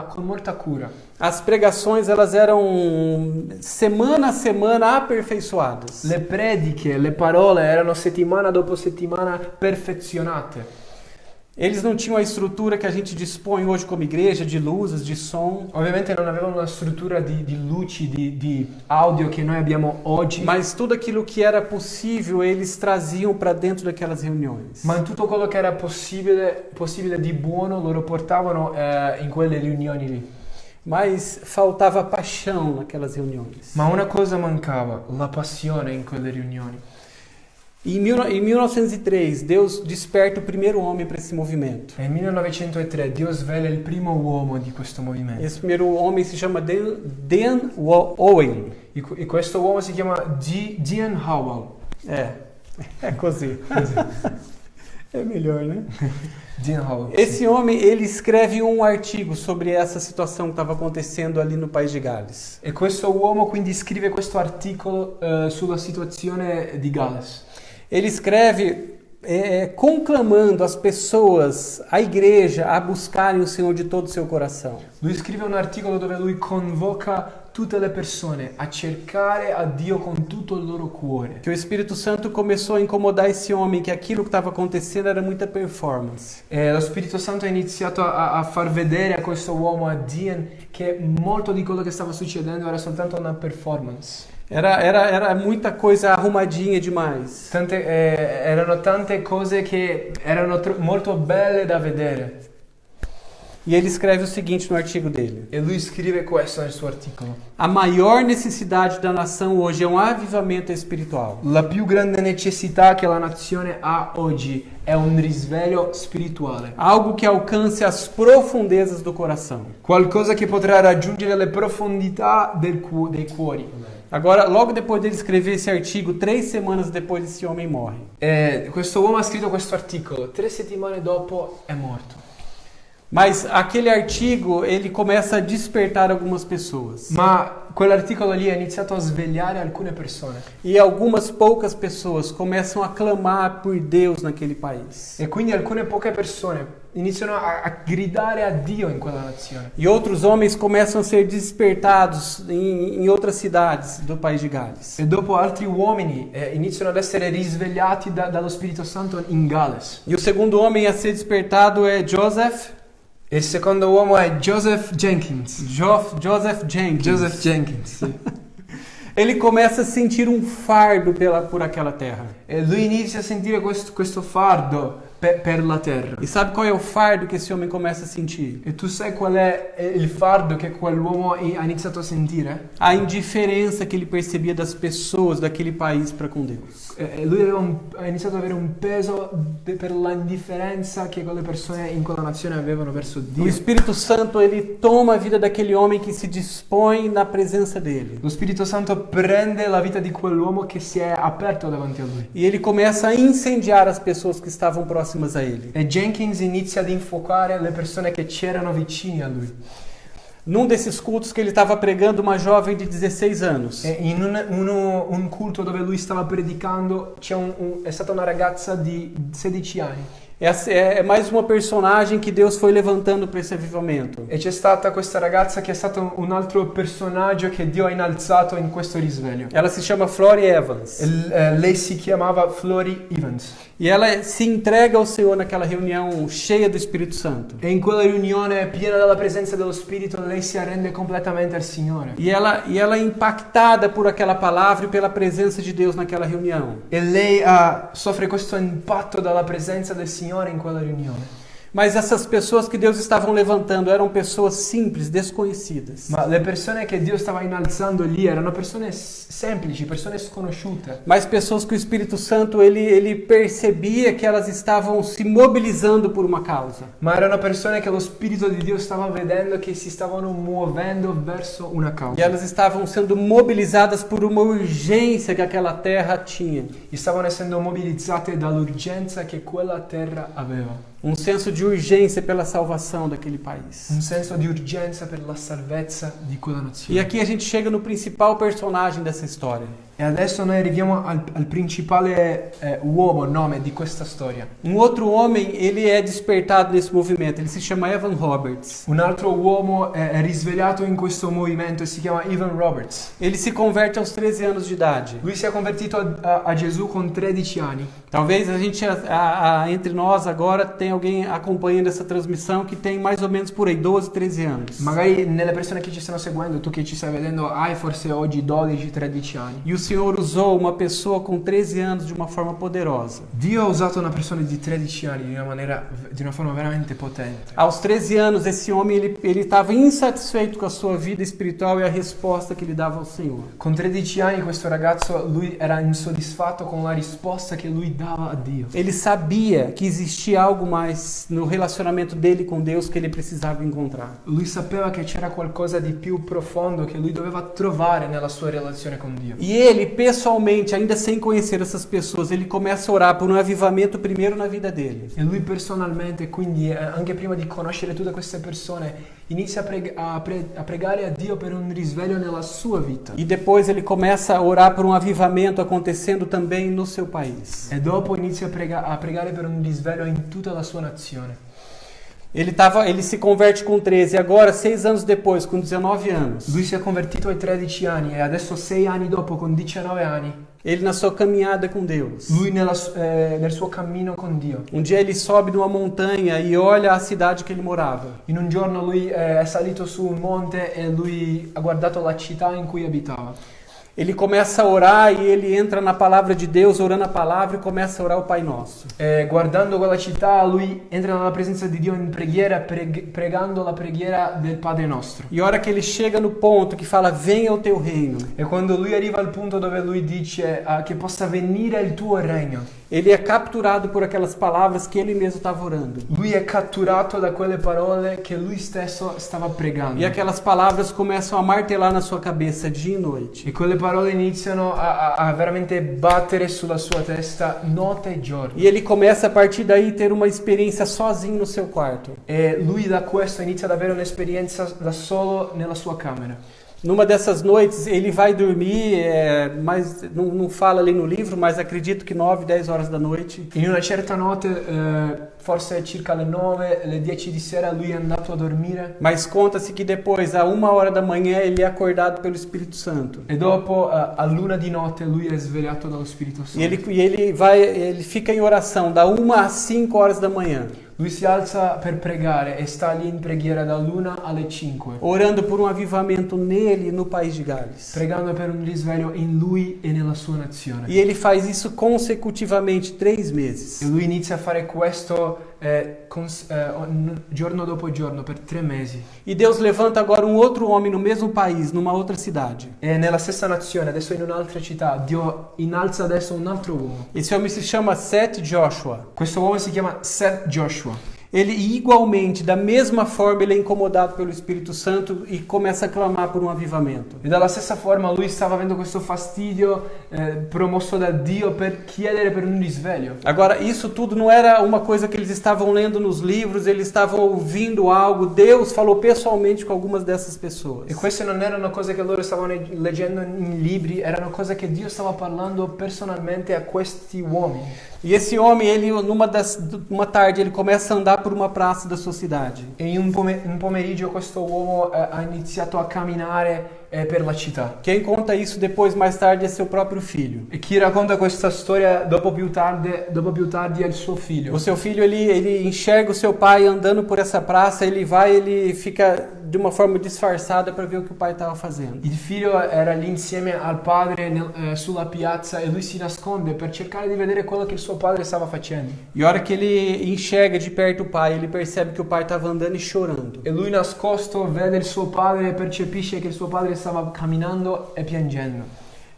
con molta cura. As pregações elas eram semana a semana aperfeiçoadas. Le prediche, le parole erano settimana dopo settimana perfezionate. Eles não tinham a estrutura que a gente dispõe hoje como igreja, de luzes, de som. Ovviamente non avevano una struttura di luci, di audio che noi abbiamo oggi. Mas tudo aquilo que era possível, eles traziam para dentro daquelas reuniões. Ma tutto quello che era possibile di buono loro portavano in quelle riunioni lì. Mas faltava paixão naquelas reuniões. Ma una cosa mancava, la passione in quelle riunioni. Em 1903, Deus desperta o primeiro homem para esse movimento. Nel 1903 Dio svela il primo uomo di questo movimento. Esse primeiro homem se chama Dan Owen. E questo uomo si chiama Dean Howell. É così. É melhor, né? Dean Howell. Esse homem, ele escreve um artigo sobre essa situação que estava acontecendo ali no país de Gales. E questo uomo quindi scrive questo articolo sulla situazione di Galles. Ele escreve conclamando as pessoas, a igreja, a buscarem o Senhor de todo o seu coração. Lui scrive un articolo dove lui convoca tutte le persone a cercare a Dio con tutto il loro cuore. Que o Espírito Santo começou a incomodar esse homem, que aquilo que estava acontecendo era muita performance. E lo Spirito Santo ha iniziato a far vedere a questo uomo, a Dean, che molto di quello che stava succedendo era soltanto una performance. Era muita coisa arrumadinha demais. Erano tante cose che erano molto belle da vedere. E ele escreve o seguinte no artigo dele: E lui scrive questo nel suo articolo. a maior necessidade da nação hoje é um avivamento espiritual. La più grande necessità che la nazione ha oggi è un risveglio spirituale. Algo que alcance as profundezas do coração. Qualcosa che potrà raggiungere le profondità dei cuori. Agora, logo depois dele escrever esse artigo, 3 semanas depois esse homem morre. Questo uomo ha scritto questo articolo. 3 settimane dopo è morto. Mas aquele artigo, ele começa a despertar algumas pessoas. Ma quell'articolo lì ha iniziato a svegliare alcune persone. E algumas poucas pessoas começam a clamar por Deus naquele país. E quindi alcune poche persone iniziano a gridare a Dio in quella nazione. E outros homens começam a ser despertados em outras cidades do país de Gales. E dopo altri uomini iniziano ad essere risvegliati dallo Spirito Santo in Galles. E o segundo homem a ser despertado é Joseph. E il secondo uomo è Joseph Jenkins. Joseph Jenkins. Joseph Jenkins, sì. Ele começa a sentir um fardo por aquela terra. E lui inizia a sentire questo fardo per la terra. E sabe qual é o fardo que esse homem começa a sentir? E tu sai qual è il fardo che quell'uomo ha iniziato a sentire? A indiferença que ele percebia das pessoas daquele país para com Deus. E lui ha iniziato ad avere un peso per l'indifferenza che quelle persone in quella nazione avevano verso O Dio. Espírito Santo, ele toma a vida daquele homem que se dispõe na presença dele. Lo Spirito Santo prende la vita di quell'uomo che si è aperto davanti a lui. E ele começa a incendiar as pessoas que estavam próximas a ele. E Jenkins inizia ad infuocare le persone che c'erano vicini a lui. Num desses cultos que ele estava pregando, uma jovem de 16 anos. E in un culto dove lui stava predicando è stata una ragazza di 16 anni. É mais uma personagem que Deus foi levantando para esse avivamento. E c'è stata questa ragazza che è stato un altro personaggio che Dio ha innalzato in questo risveglio. Ela se chama Flori Evans. Lei si chiamava Flori Evans. E ela se entrega ao Senhor naquela reunião cheia do Espírito Santo. E in quella riunione piena della presenza dello Spirito lei si arrende completamente al Signore. E ela é impactada por aquela palavra e pela presença de Deus naquela reunião. E lei soffre questo impatto dalla presenza del Signore in quella riunione. Mas essas pessoas que Deus estava levantando eram pessoas simples, desconhecidas. Ma le persone che Dio stava innalzando lì erano persone semplici, persone sconosciute. Mas pessoas que o Espírito Santo ele percebia que elas estavam se mobilizando por uma causa. Ma erano persone che lo Spirito di Dio stava vedendo che si stavano muovendo verso una causa. E elas estavam sendo mobilizadas por uma urgência que aquela terra tinha. E stavano essendo mobilizzate dall'urgenza che quella terra aveva. Um senso de urgência pela salvação daquele país. Un senso di urgenza per la salvezza di quella nazione. E aqui a gente chega no principal personagem dessa história. E adesso noi arriviamo al principale uomo, nome di questa storia. Um outro homem, ele é despertado nesse movimento. Ele se chama Evan Roberts. Un altro uomo è risvegliato in questo movimento e si chiama Evan Roberts. Ele se converte aos 13 anos de idade. Lui si è convertito a Gesù con 13 anni. Talvez a gente, entre nós agora, tem alguém acompanhando essa transmissão que tem mais ou menos por aí 12, 13 anos. Magari nelle persone che ci stanno seguendo, tu che ci stai vedendo, hai forse oggi 12, 13 anni. E o Senhor usou uma pessoa com 13 anos de uma forma poderosa. Dio ha usato una persona di 13 anni di una forma veramente potente. Aos 13 anos, esse homem ele estava insatisfeito com a sua vida espiritual e a resposta que ele dava ao Senhor. Con 13 anni questo ragazzo, lui era insoddisfatto con la risposta che lui dava a Dio. Ele sabia que existia algo mais no relacionamento dele com Deus que ele precisava encontrar. Lui sapeva che c'era qualcosa di più profondo che lui doveva trovare nella sua relazione con Dio. E ele, pessoalmente, ainda sem conhecer essas pessoas, ele começa a orar por um avivamento primeiro na vida dele. E lui personalmente, quindi anche prima di conoscere tutte queste persone, inizia a pregare a Dio per un risveglio nella sua vita. E depois ele começa a orar por um avivamento acontecendo também no seu país. E dopo inizia a pregare per un risveglio in tutta la sua nazione. Ele se converte com 13, agora 6 anos depois, com 19 anos. Lui si è convertito ai 13 anni e adesso 6 anni dopo, con 19 anni, Ele na sua caminhada com Deus. lui nel suo cammino con Dio. Um dia ele sobe numa montanha e olha a cidade que ele morava. In un giorno lui è salito su un monte e lui ha guardato la città in cui abitava. Ele começa a orar e ele entra na palavra de Deus, orando a palavra e começa a orar o Pai Nosso. E guardando quella città, lui entra nella presenza di Dio in preghiera, pregando la preghiera del Padre Nostro. E a hora que ele chega no ponto que fala, venha o teu reino, E quando lui arriva al punto dove lui dice che possa venire il tuo regno, ele é capturado por aquelas palavras que ele mesmo estava orando. lui è catturato da quelle parole che lui stesso stava pregando. E aquelas palavras começam a martelar na sua cabeça dia e noite. E quelle parole iniziano a veramente battere sulla sua testa notte e giorno. E ele começa a partir daí ter uma experiência sozinho no seu quarto. E lui da questo inizia ad avere un'esperienza da solo nella sua camera. Numa dessas noites, ele vai dormir, mas não fala ali no livro, mas acredito que 9, 10 horas da noite. In una certa notte, forse circa le 9, le 10 di sera, lui è andato a dormire. Mas conta-se que depois, a 1 hora da manhã, ele é acordado pelo Espírito Santo. E dopo, all'1 di notte, lui è svegliato dallo Spirito Santo. E ele fica em oração da 1 às 5 horas da manhã. Lui si alza per pregare e sta lì in preghiera dall'1 alle 5, Orando por um avivamento nele e no país de Gales. pregando per un risveglio in lui e nella sua nazione. E ele faz isso consecutivamente 3 meses. E lui inizia a fare questo giorno dopo giorno per 3 mesi. E Deus levanta agora um outro homem no mesmo país, numa outra cidade. E nella stessa nazione, adesso in un'altra città, Dio innalza adesso un altro uomo. Esse homem se chama Seth Joshua. Questo uomo si chiama Seth Joshua. Ele igualmente, da mesma forma, ele é incomodado pelo Espírito Santo e começa a clamar por um avivamento. E dalla stessa forma lui stava avendo questo fastidio promosso da Dio per chiedere per un risveglio. Agora, isso tudo não era uma coisa que eles estavam lendo nos livros, eles estavam ouvindo algo. Deus falou pessoalmente com algumas dessas pessoas. E queste non erano cose che loro stavano leggendo in libri, erano cose che Dio stava parlando personalmente a questi uomini. E esse homem, ele uma tarde, ele começa a andar por uma praça da sua cidade. E in un pomeriggio questo uomo ha iniziato a camminare per la città. Quem conta isso depois, mais tarde, é seu próprio filho. E chi racconta questa storia dopo più tardi è il suo figlio. O seu filho, ele enxerga o seu pai andando por essa praça, ele fica de uma forma disfarçada para ver o que o pai estava fazendo. Il figlio era lì insieme al padre sulla piazza e lui si nasconde per cercare di vedere quello che il suo padre stava facendo. E a hora que ele enxerga de perto o pai, ele percebe que o pai estava andando e chorando. E lui nascosto vede il suo padre e percepisce che il suo padre stava camminando e piangendo.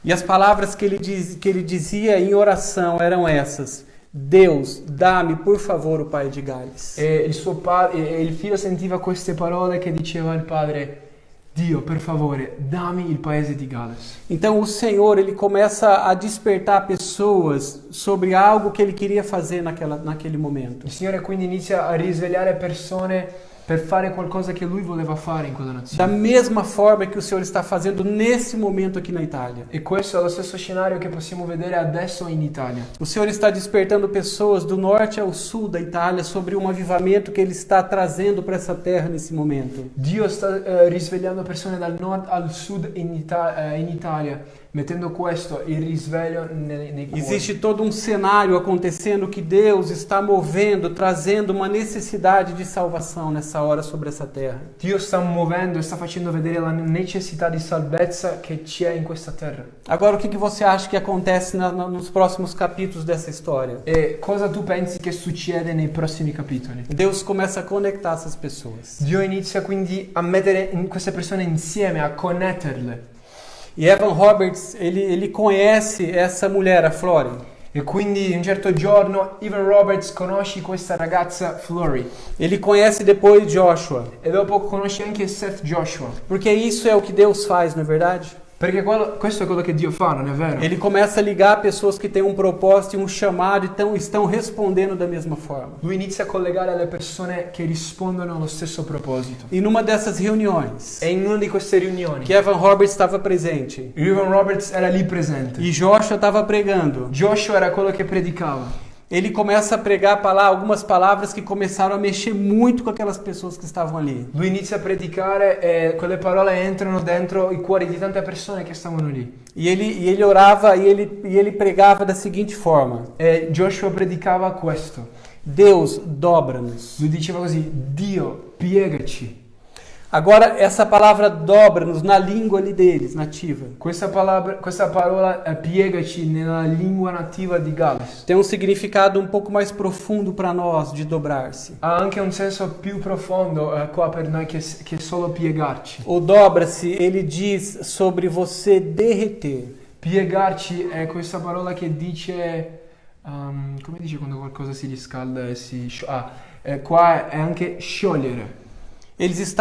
E as palavras que ele dizia em oração eram essas: Deus, dá-me por favor o pai de Gales. E il figlio sentiva queste parole che diceva il padre: Dio, per favore, dammi il paese di Gales. Então o Senhor, ele começa a despertar pessoas sobre algo que ele queria fazer naquele momento. Il Signore quindi inizia a risvegliare persone per fare qualcosa che lui voleva fare in quella Da nazione. mesma forma que o Senhor está fazendo nesse momento aqui na Itália. E questo è lo stesso scenario che possiamo vedere adesso in Italia. O Senhor está despertando pessoas do norte ao sul da Itália sobre um avivamento que Ele está trazendo para essa terra nesse momento. Dio sta risvegliando persone dal nord al sud in Italia, mettendo questo, il risveglio nei cuori. Existe todo um cenário acontecendo que Deus está movendo, trazendo uma necessidade de salvação nessa hora sobre essa terra. Dio sta muovendo e sta facendo vedere la necessità di salvezza che c'è in questa terra. Agora, o que você acha que acontece nos próximos capítulos dessa história? E cosa tu pensi che succede nei prossimi capitoli? Deus começa a conectar essas pessoas. Dio inizia quindi a mettere queste persone insieme, a connetterle. E Evan Roberts, ele conhece essa mulher, a Flori. E quindi un certo giorno Evan Roberts conosce questa ragazza Flori. Ele conhece depois Joshua. E dopo conosce anche Seth Joshua. Porque isso é o que Deus faz, não é verdade? Perché questo è quello che Dio fa, non è vero? Ele começa a ligar pessoas que têm um propósito e um chamado e estão respondendo da mesma forma. Lui inizia a collegare le persone che rispondono allo stesso proposito. E numa dessas reuniões, E in una di queste riunioni, que Evan Roberts estava presente Evan Roberts era lì presente. e Joshua estava pregando, Joshua era quello che predicava. ele começa a pregar algumas palavras que começaram a mexer muito com aquelas pessoas que estavam ali. Lui inizia a predicare e quelle parole entrano dentro i cuori di tante persone che stavano lì. E ele orava e ele pregava da seguinte forma: E Joshua predicava questo. Deus, dobra-nos. Lui diceva così: Dio, piegaci. Agora, essa palavra dobra-nos na língua ali deles, nativa, Questa parola piegaci nella lingua nativa di Galles tem um significado um pouco mais profundo para nós de dobrar-se. ha anche un senso più profondo qua per noi che solo piegarci. O dobra-se, ele diz sobre você derreter. Piegarci è questa parola che dice, come dice quando qualcosa si riscalda e si qua è anche sciogliere. Eles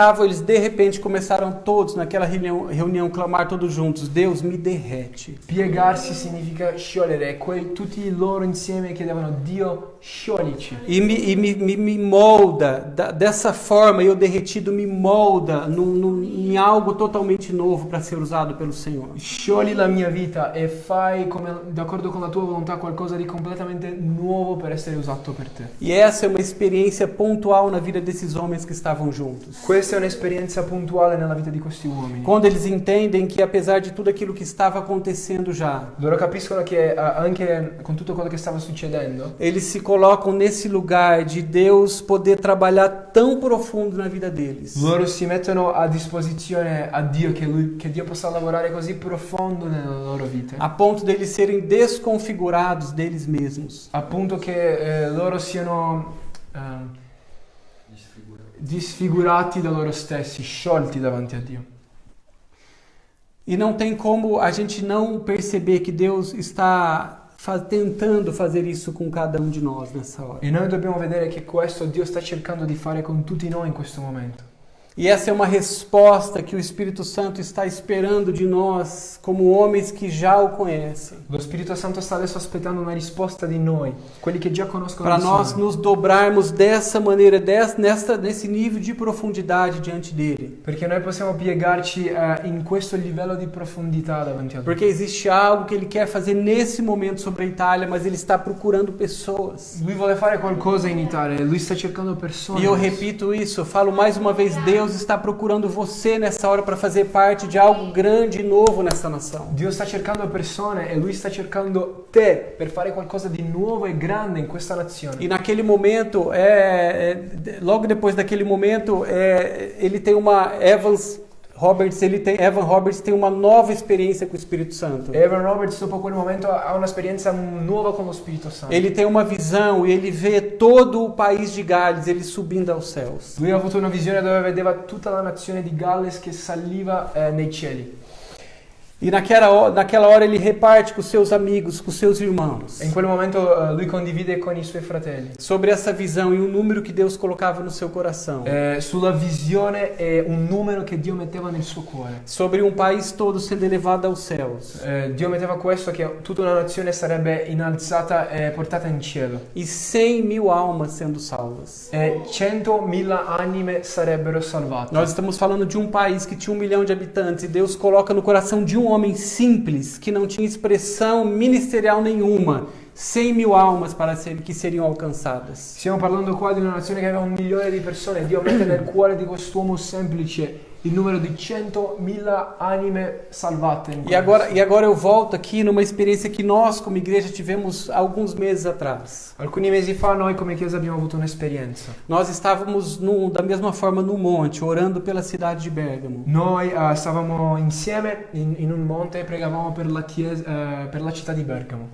de repente começaram todos naquela reunião clamar todos juntos: Deus, me derrete. Piegarsi significa sciogliere, tutti loro insieme chiedevano: Dio, scioglici. E me molda, dessa forma, eu derretido me molda em algo totalmente novo para ser usado pelo Senhor. Sciogli la mia vita e fai d'accordo con la tua volontà qualcosa di completamente nuovo per essere usato per te. E essa é uma experiência pontual na vida desses homens que estavam juntos. Questa è un'esperienza puntuale nella vita di questi uomini. Quando eles entendem que apesar de tudo aquilo que estava acontecendo já, Loro capiscono che anche con tutto quello che stava succedendo, eles se colocam nesse lugar de Deus poder trabalhar tão profundo na vida deles. loro si mettono a disposizione a Dio, che Dio possa lavorare così profondo nella loro vita, A ponto deles serem desconfigurados deles mesmos. appunto che loro siano disfigurati da loro stessi, sciolti davanti a Dio. E não tem como a gente não perceber que Deus está tentando fazer isso com cada um de nós nessa hora. E noi dobbiamo vedere che questo Dio sta cercando di fare con tutti noi in questo momento. E essa é uma resposta que o Espírito Santo está esperando de nós, como homens que já o conhecem. Lo Spirito Santo sta adesso aspettando una risposta di noi, quelli che già conoscono Para il nós Signore. nos dobrarmos dessa maneira, nesse nível de profundidade diante dele. Perché noi possiamo piegarci in questo livello di profondità davanti a Lui. Porque existe algo que ele quer fazer nesse momento sobre a Itália, mas ele está procurando pessoas. Lui vuole fare qualcosa in Italia, Lui sta cercando persone. E eu repito isso, eu falo mais uma vez, Deus está procurando você nessa hora para fazer parte de algo grande e novo nessa nação. Dio sta cercando persone e Lui sta cercando te per fare qualcosa di nuovo e grande in questa nazione. E naquele momento, logo depois daquele momento, ele tem Evan Roberts tem uma nova experiência com o Espírito Santo. Evan Roberts dopo quel momento ha un'esperienza nuova con lo Spirito Santo. Ele tem uma visão e ele vê todo o país de Gales, ele subindo aos céus. Lui ha avuto una visione dove vedeva tutta la nazione di Galles che saliva nei cieli. E naquela hora ele reparte com seus amigos, com seus irmãos, E in quel momento lui condivide con i suoi fratelli sobre essa visão e o número que Deus colocava no seu coração. sulla visione e un numero che Dio metteva nel suo cuore. Sobre um país todo sendo elevado aos céus. Dio metteva questo, che tutta una nazione sarebbe innalzata e portata in cielo. E 100.000 almas sendo salvas. E 100.000 anime sarebbero salvate. Nós estamos falando de um país que tinha 1 milhão de habitantes e Deus coloca no coração de um homem simples, que não tinha expressão ministerial nenhuma, 100.000 almas que seriam alcançadas. Stiamo parlando qua di una nazione che aveva 1 milione di persone. Dio mette nel cuore di quest'uomo semplice il numero di 100.000 anime salvate. E agora eu volto aqui numa experiência que nós, como igreja, tivemos alguns meses atrás. Alcuni mesi fa noi come chiesa abbiamo avuto un'esperienza. Nós estávamos da mesma forma no monte, orando pela cidade de Bergamo. Noi stavamo insieme in un monte e pregavamo per la città di Bergamo.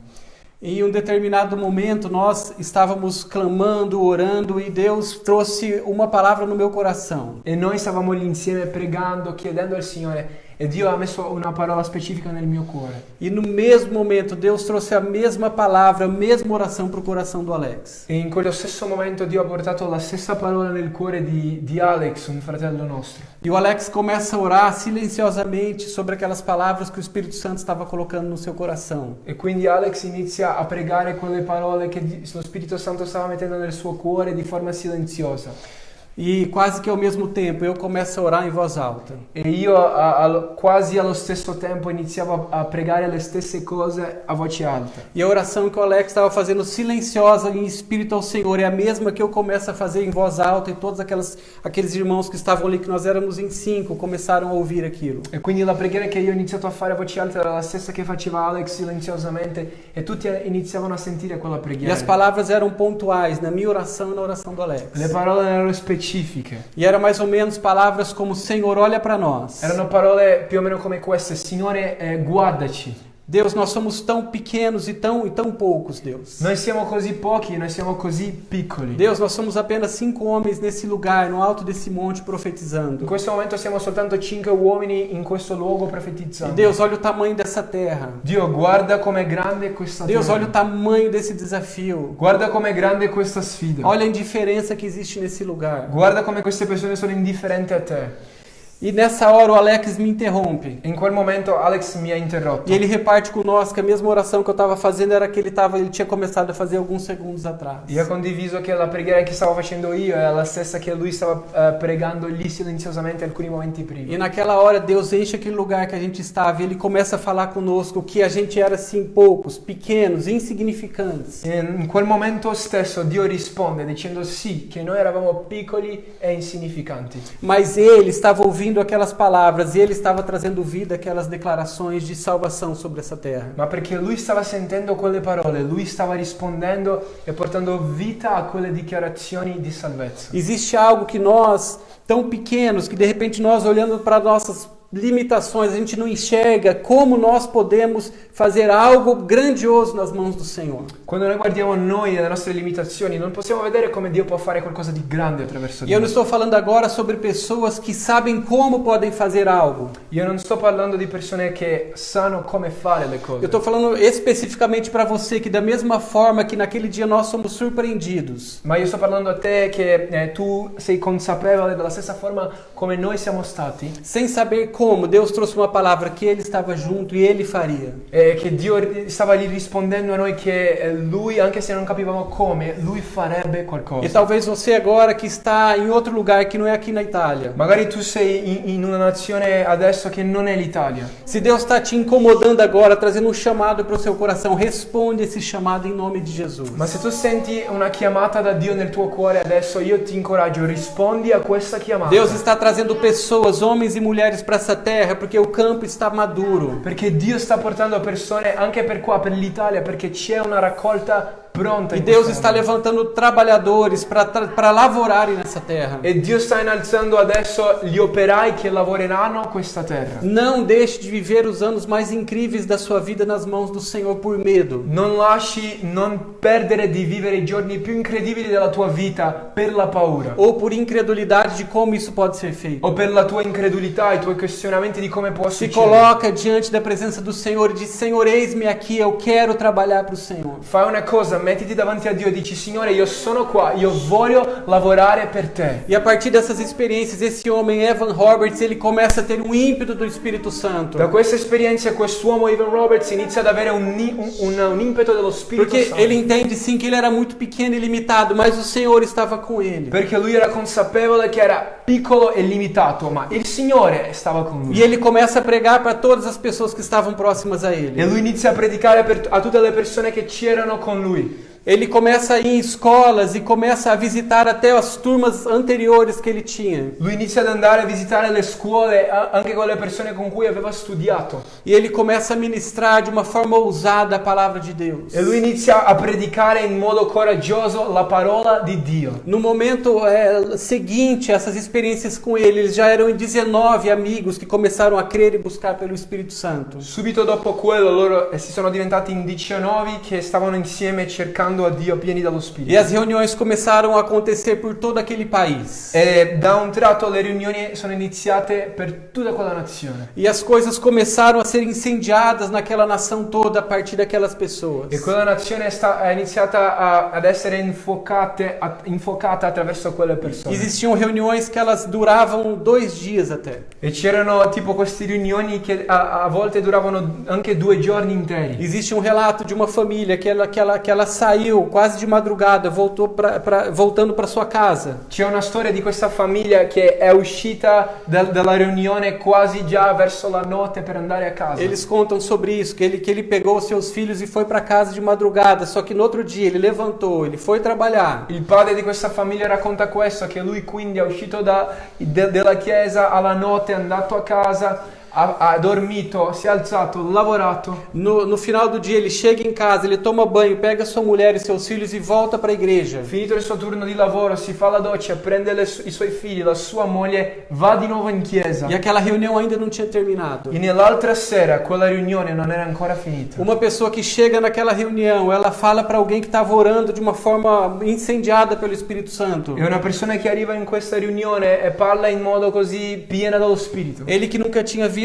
Em um determinado momento nós estávamos clamando, orando e Deus trouxe uma palavra no meu coração. E noi stavamo lì insieme pregando, chiedendo al Signore e Dio ha messo una parola specifica nel mio cuore. E no mesmo momento, Deus trouxe a mesma palavra, a mesma oração para o coração do Alex. E in quello stesso momento Dio ha portato la stessa parola nel cuore di Alex, un fratello nostro. E o Alex começa a orar silenciosamente sobre aquelas palavras que o Espírito Santo estava colocando no seu coração. E quindi Alex inizia a pregare quelle parole che lo Spirito Santo stava mettendo nel suo cuore di forma silenziosa. E quase que ao mesmo tempo eu começo a orar em voz alta. E io quasi allo stesso tempo iniziavo a pregare le stesse cose a voce alta. E a oração que o Alex estava fazendo silenciosa em espírito ao Senhor é a mesma que eu começo a fazer em voz alta, e todos aqueles irmãos que estavam ali, que nós éramos em 5, começaram a ouvir aquilo. E quindi la preghiera che io ho iniziato a fare a voce alta era la stessa che faceva Alex silenziosamente, e tutti iniziavano a sentire quella E preghiera. as palavras eram pontuais na minha oração e na oração do Alex. Le parole erano specifiche. E eram mais ou menos palavras como: Senhor, olha para nós. Erano parole più o meno come queste: Signore, guardaci. Deus, nós somos tão pequenos e tão poucos, Deus. Noi siamo così pochi, noi siamo così piccoli. Deus, nós somos apenas 5 homens nesse lugar, no alto desse monte, profetizando. In questo momento siamo soltanto 5 uomini in questo luogo E profetizzando. Deus, olha o tamanho dessa terra. Dio, guarda com'è grande questa Deus, terra. olha o tamanho desse desafio. Guarda com'è grande questa sfida. Olha a indiferença que existe nesse lugar. Guarda come queste persone sono indifferenti a te. E nessa hora o Alex me interrompe. In quel momento Alex mi ha interrotto. E ele reparte conosco que a mesma oração que eu estava fazendo era a que ele tinha começado a fazer alguns segundos atrás. E ha condiviso che la preghiera che stavo facendo io è la stessa che lui stava pregando lì silenziosamente alcuni momenti prima. E naquela hora Deus enche aquele lugar que a gente estava e Ele começa a falar conosco que a gente era assim poucos, pequenos, insignificantes. E in quel momento stesso Dio risponde dicendo sì, che noi eravamo piccoli e insignificanti. Mas Ele estava ouvindo aquelas palavras e Ele estava trazendo vida àquelas declarações de salvação sobre essa terra. Ma perché lui stava sentendo quelle parole, lui stava rispondendo e portando vita a quelle dichiarazioni di salvezza. Existe algo que nós, tão pequenos, que de repente nós olhando para nossas limitações, a gente não enxerga como nós podemos fazer algo grandioso nas mãos do Senhor. Quando noi guardiamo noi e le nostre limitazioni, non possiamo vedere come Dio può fare qualcosa di grande attraverso E di eu não noi. estou falando agora sobre pessoas que sabem como podem fazer algo. Io non sto parlando di persone che sanno come fare le Eu cose. estou falando especificamente para você que da mesma forma que naquele dia nós somos surpreendidos, Ma io sto parlando a te che tu sei consapevole della stessa forma come noi siamo stati, sem saber como, Deus trouxe uma palavra que Ele estava junto e Ele faria. e che Dio stava lì rispondendo a noi che Lui, anche se non capivamo come, Lui farebbe qualcosa. E talvez você agora que está em outro lugar que não é aqui na Itália, Magari tu sei in una nazione adesso che non è l'Italia. se Deus está te incomodando agora, trazendo um chamado para o seu coração, responde esse chamado em nome de Jesus. Ma se tu senti una chiamata da Dio nel tuo cuore adesso, io ti incoraggio, rispondi a questa chiamata. Deus está trazendo pessoas, homens e mulheres para essa terra porque o campo está maduro. Perché Dio sta portando persone anche per qua, per l'Italia, perché c'è una raccolta pronta. E in Deus questa está terra. levantando trabalhadores para lavorarem nessa terra. E Dio sta innalzando adesso gli operai che lavoreranno questa terra. Não deixe de viver os anos mais incríveis da sua vida nas mãos do Senhor por medo. Non perdere di vivere i giorni più incredibili della tua vita per la paura. Ou por incredulidade de como isso pode ser feito. O per la tua incredulità, i tuoi questionamenti di come può Se succedere. coloca diante da presença do Senhor e diz: Senhor, eis-me aqui, eu quero trabalhar para o Senhor. Fai una cosa, mettiti davanti a Dio e dici: Signore, io sono qua, io voglio lavorare per te. E a partir dessas experiências, esse homem, Evan Roberts, ele começa a ter um ímpeto do Espírito Santo. Da questa esperienza quest'uomo Evan Roberts inizia ad avere un impeto dello Spirito Porque Santo. ele entende sim que ele era muito pequeno e limitado, mas o Senhor estava com ele. Perché lui era consapevole che era piccolo e limitato, ma il Signore stava con lui. E ele começa a pregar para todas as pessoas que estavam próximas a ele. E lui inizia a predicare a tutte le persone che c'erano con lui. Ele começa a ir em escolas e começa a visitar até as turmas anteriores que ele tinha. Lui inizia ad andare a visitare le scuole anche con le persone con cui aveva studiato. E ele começa a ministrar de uma forma ousada a palavra de Deus. E lui inizia a predicare in modo coraggioso la parola di Dio. No momento seguinte a essas experiências com ele, eles já eram em 19 amigos que começaram a crer e buscar pelo Espírito Santo. Subito dopo quello loro si sono diventati in 19 che stavano insieme cercando glorificando a Dio pieni dallo E Spirito. as reuniões começaram a acontecer por todo aquele país. E da un tratto le riunioni sono iniziate per tutta quella nazione. E as coisas começaram a ser incendiadas naquela nação toda a partir daquelas pessoas. E quella nazione è iniziata ad essere infocata attraverso quelle persone. Existiam reuniões que elas duravam 2 dias até. E c'erano tipo queste riunioni che a volte duravano anche 2 giorni interi. Existe relato de uma família que ela saiu quase de madrugada, voltando para sua casa. C'è una storia di questa famiglia che è uscita dalla riunione quasi già verso la notte per andare a casa. Eles contam sobre isso, que ele pegou seus filhos e foi para casa de madrugada, só que no outro dia ele levantou, ele foi trabalhar. Il padre di questa famiglia racconta questo, che lui quindi è uscito dalla chiesa alla notte, è andato a casa, ha dormito, si è alzato, lavorato. No final do dia ele chega em casa, ele toma banho, pega sua mulher e seus filhos e volta para a igreja. Finito il suo turno di lavoro, si fa la doccia, prende i suoi figli, la sua moglie, va di nuovo in chiesa. E aquela reunião ainda não tinha terminado. E nell'altra sera quella riunione non era ancora finita. Uma pessoa que chega naquela reunião, ela fala para alguém que estava orando de uma forma incendiada pelo Espírito Santo. E una persona che arriva in questa riunione e parla in modo così piena dello Spirito. Ele que nunca tinha visto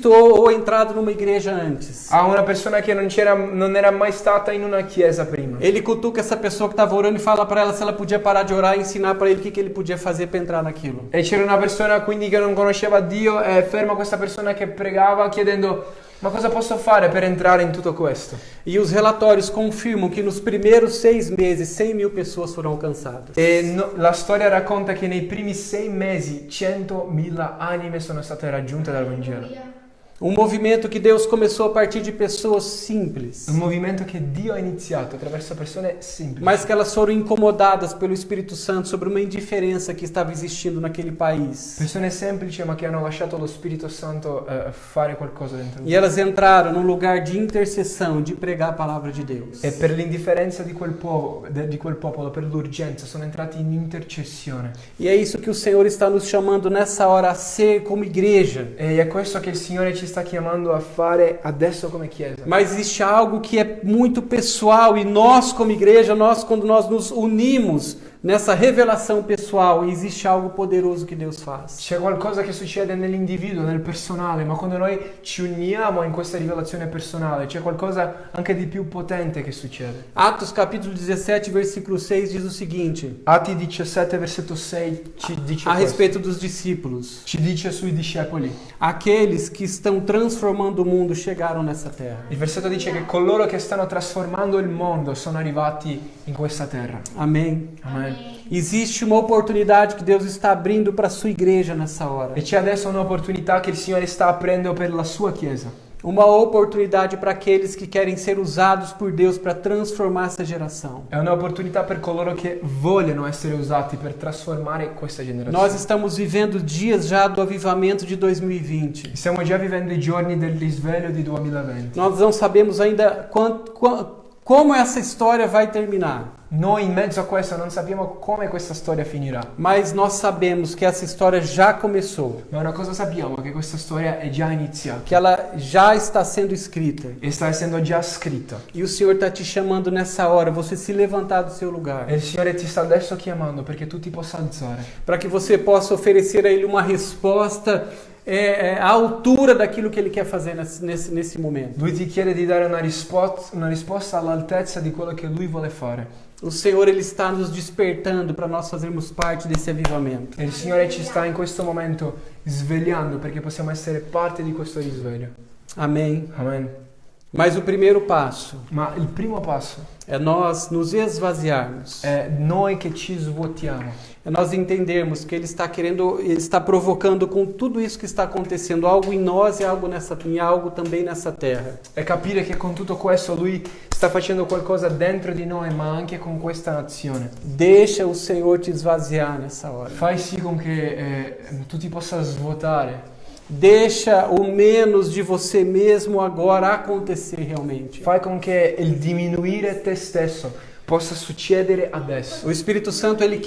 ou entrado numa igreja antes. A una persona che non era mai stata in una chiesa prima. Ele cutuca essa pessoa que estava orando e fala para ela se ela podia parar de orar e ensinar para ele o que ele podia fazer para entrar naquilo. E c'era una persona quindi che non conosceva Dio e ferma questa persona che pregava chiedendo: ma cosa posso fare per entrare in tutto questo? E os relatórios confirmam que nos primeiros 6 meses 100.000 pessoas foram alcançadas. E la storia racconta che nei primi 6 mesi 100.000 anime sono state raggiunte dal Vangelo. Um movimento que Deus começou a partir de pessoas simples, Un movimento che Dio ha iniziato attraverso persone semplici, mas que elas foram incomodadas pelo Espírito Santo sobre uma indiferença que estava existindo naquele país. persone semplici ma che hanno lasciato lo Spirito Santo fare qualcosa dentro di E elas entraram num lugar de intercessão, de pregar a palavra de Deus. E per l'indifferenza di quel popolo, per l'urgenza, sono entrati in intercessione. E é isso que o Senhor está nos chamando nessa hora a ser como igreja. E è questo che il Signore ci sta chiamando a fare adesso come Chiesa. Mas existe algo que é muito pessoal e nós como igreja, quando nós nos unimos nessa revelação pessoal, existe algo poderoso que Deus faz. C'è qualcosa che succede nell'individuo, nel personale, ma quando noi ci uniamo in questa rivelazione personale, c'è qualcosa anche di più potente che succede. Atos capítulo 17, versículo 6 diz o seguinte, Atti 17, versetto 6 ci dice a questo. respeito dos discípulos. Ci dice sui discepoli. Aqueles que estão transformando o mundo chegaram nessa terra. Il versetto dice che coloro che stanno trasformando il mondo sono arrivati in questa terra. Amém. Amen. Existe uma oportunidade que Deus está abrindo para a sua igreja nessa hora. E c'è adesso un'opportunità che il Signore sta aprendo per la sua Chiesa. Uma oportunidade para aqueles que querem ser usados por Deus para transformar essa geração. È un'opportunità per coloro che vogliono essere usati per trasformare questa generazione. Nós estamos vivendo dias já do avivamento de 2020. Stiamo già vivendo i giorni del risveglio di 2020. Nós não sabemos ainda como essa história vai terminar. Noi in mezzo a questo non sappiamo come questa storia finirà. Mas nós sabemos que essa história já começou. Ma una cosa sappiamo, che questa storia è già iniziata. Que ela já está sendo escrita. E sta essendo già scritta. E o Senhor está te chamando nessa hora, você se levantar do seu lugar. E il Signore ti sta adesso chiamando perché tu ti possa alzare. Para que você possa oferecer a Ele uma resposta à altura daquilo que Ele quer fazer nesse momento. Lui ti chiede di dare una risposta all'altezza di quello che Lui vuole fare. O Senhor, Ele está nos despertando para nós fazermos parte desse avivamento. E il Signore ci sta in questo momento svegliando perché possiamo essere parte di questo risveglio. Amém. Amen. Mas o primeiro passo Ma il primo passo é nós nos esvaziarmos. è noi che ci svuotiamo. É nós entendermos que Ele está provocando com tudo isso que está acontecendo algo em nós e algo também nessa terra. E capire che con tutto questo Lui sta facendo qualcosa dentro di noi, ma anche con questa nazione. Deixa o Senhor te esvaziar nessa hora. Fai sì con che tu ti possa svuotare. Deixa o menos de você mesmo agora acontecer realmente. Fai con che il diminuire te stesso possa succedere adesso. O Espírito Santo, ele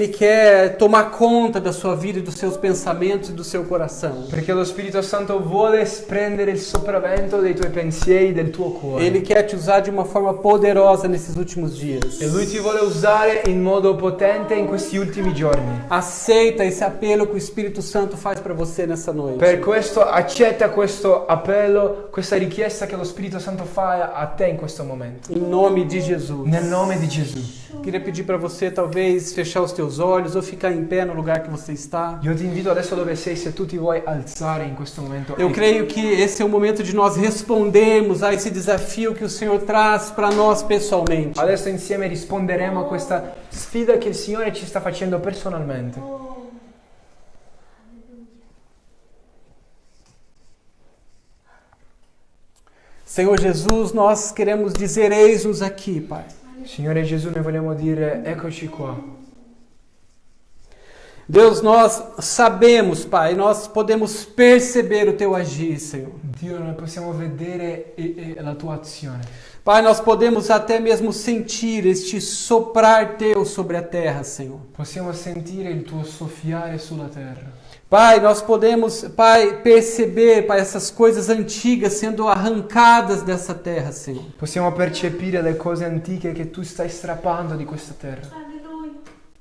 quer tomar conta da sua vida e dos seus pensamentos e do seu coração. Perché lo Spirito Santo vuole prendere il sopravvento dei tuoi pensieri, del tuo cuore. Ele quer te usar de uma forma poderosa nesses últimos dias. E Lui ti vuole usare in modo potente in questi ultimi giorni. Aceita esse apelo que o Espírito Santo faz para você nessa noite. Per questo accetta questo appello, questa richiesta che lo Spirito Santo fa a te in questo momento. Em nome de Jesus. Nel nome di Gesù. Queria pedir para você talvez fechar os teus olhos ou ficar em pé no lugar que você está. Io ti invito adesso dove sei, se tu ti vuoi alzare in questo momento. Eu creio que esse é o momento de nós respondermos a esse desafio que o Senhor traz para nós pessoalmente. Adesso insieme risponderemo a questa sfida che il Signore ci sta facendo personalmente. Senhor Jesus, nós queremos dizer: eis-nos aqui, Pai. Signore Gesù, noi vogliamo dire eccoci qua. Deus, nós sabemos, Pai, nós podemos perceber o Teu agir, Senhor. Dio, noi possiamo vedere la tua azione. Pai, nós podemos até mesmo sentir este soprar Teu sobre a terra, Senhor. Possiamo sentire il tuo soffiare sulla terra. Pai, nós podemos, Pai, perceber, Pai, essas coisas antigas sendo arrancadas dessa terra, Senhor. Possiamo percepire le cose antiche che tu stai strappando di questa terra.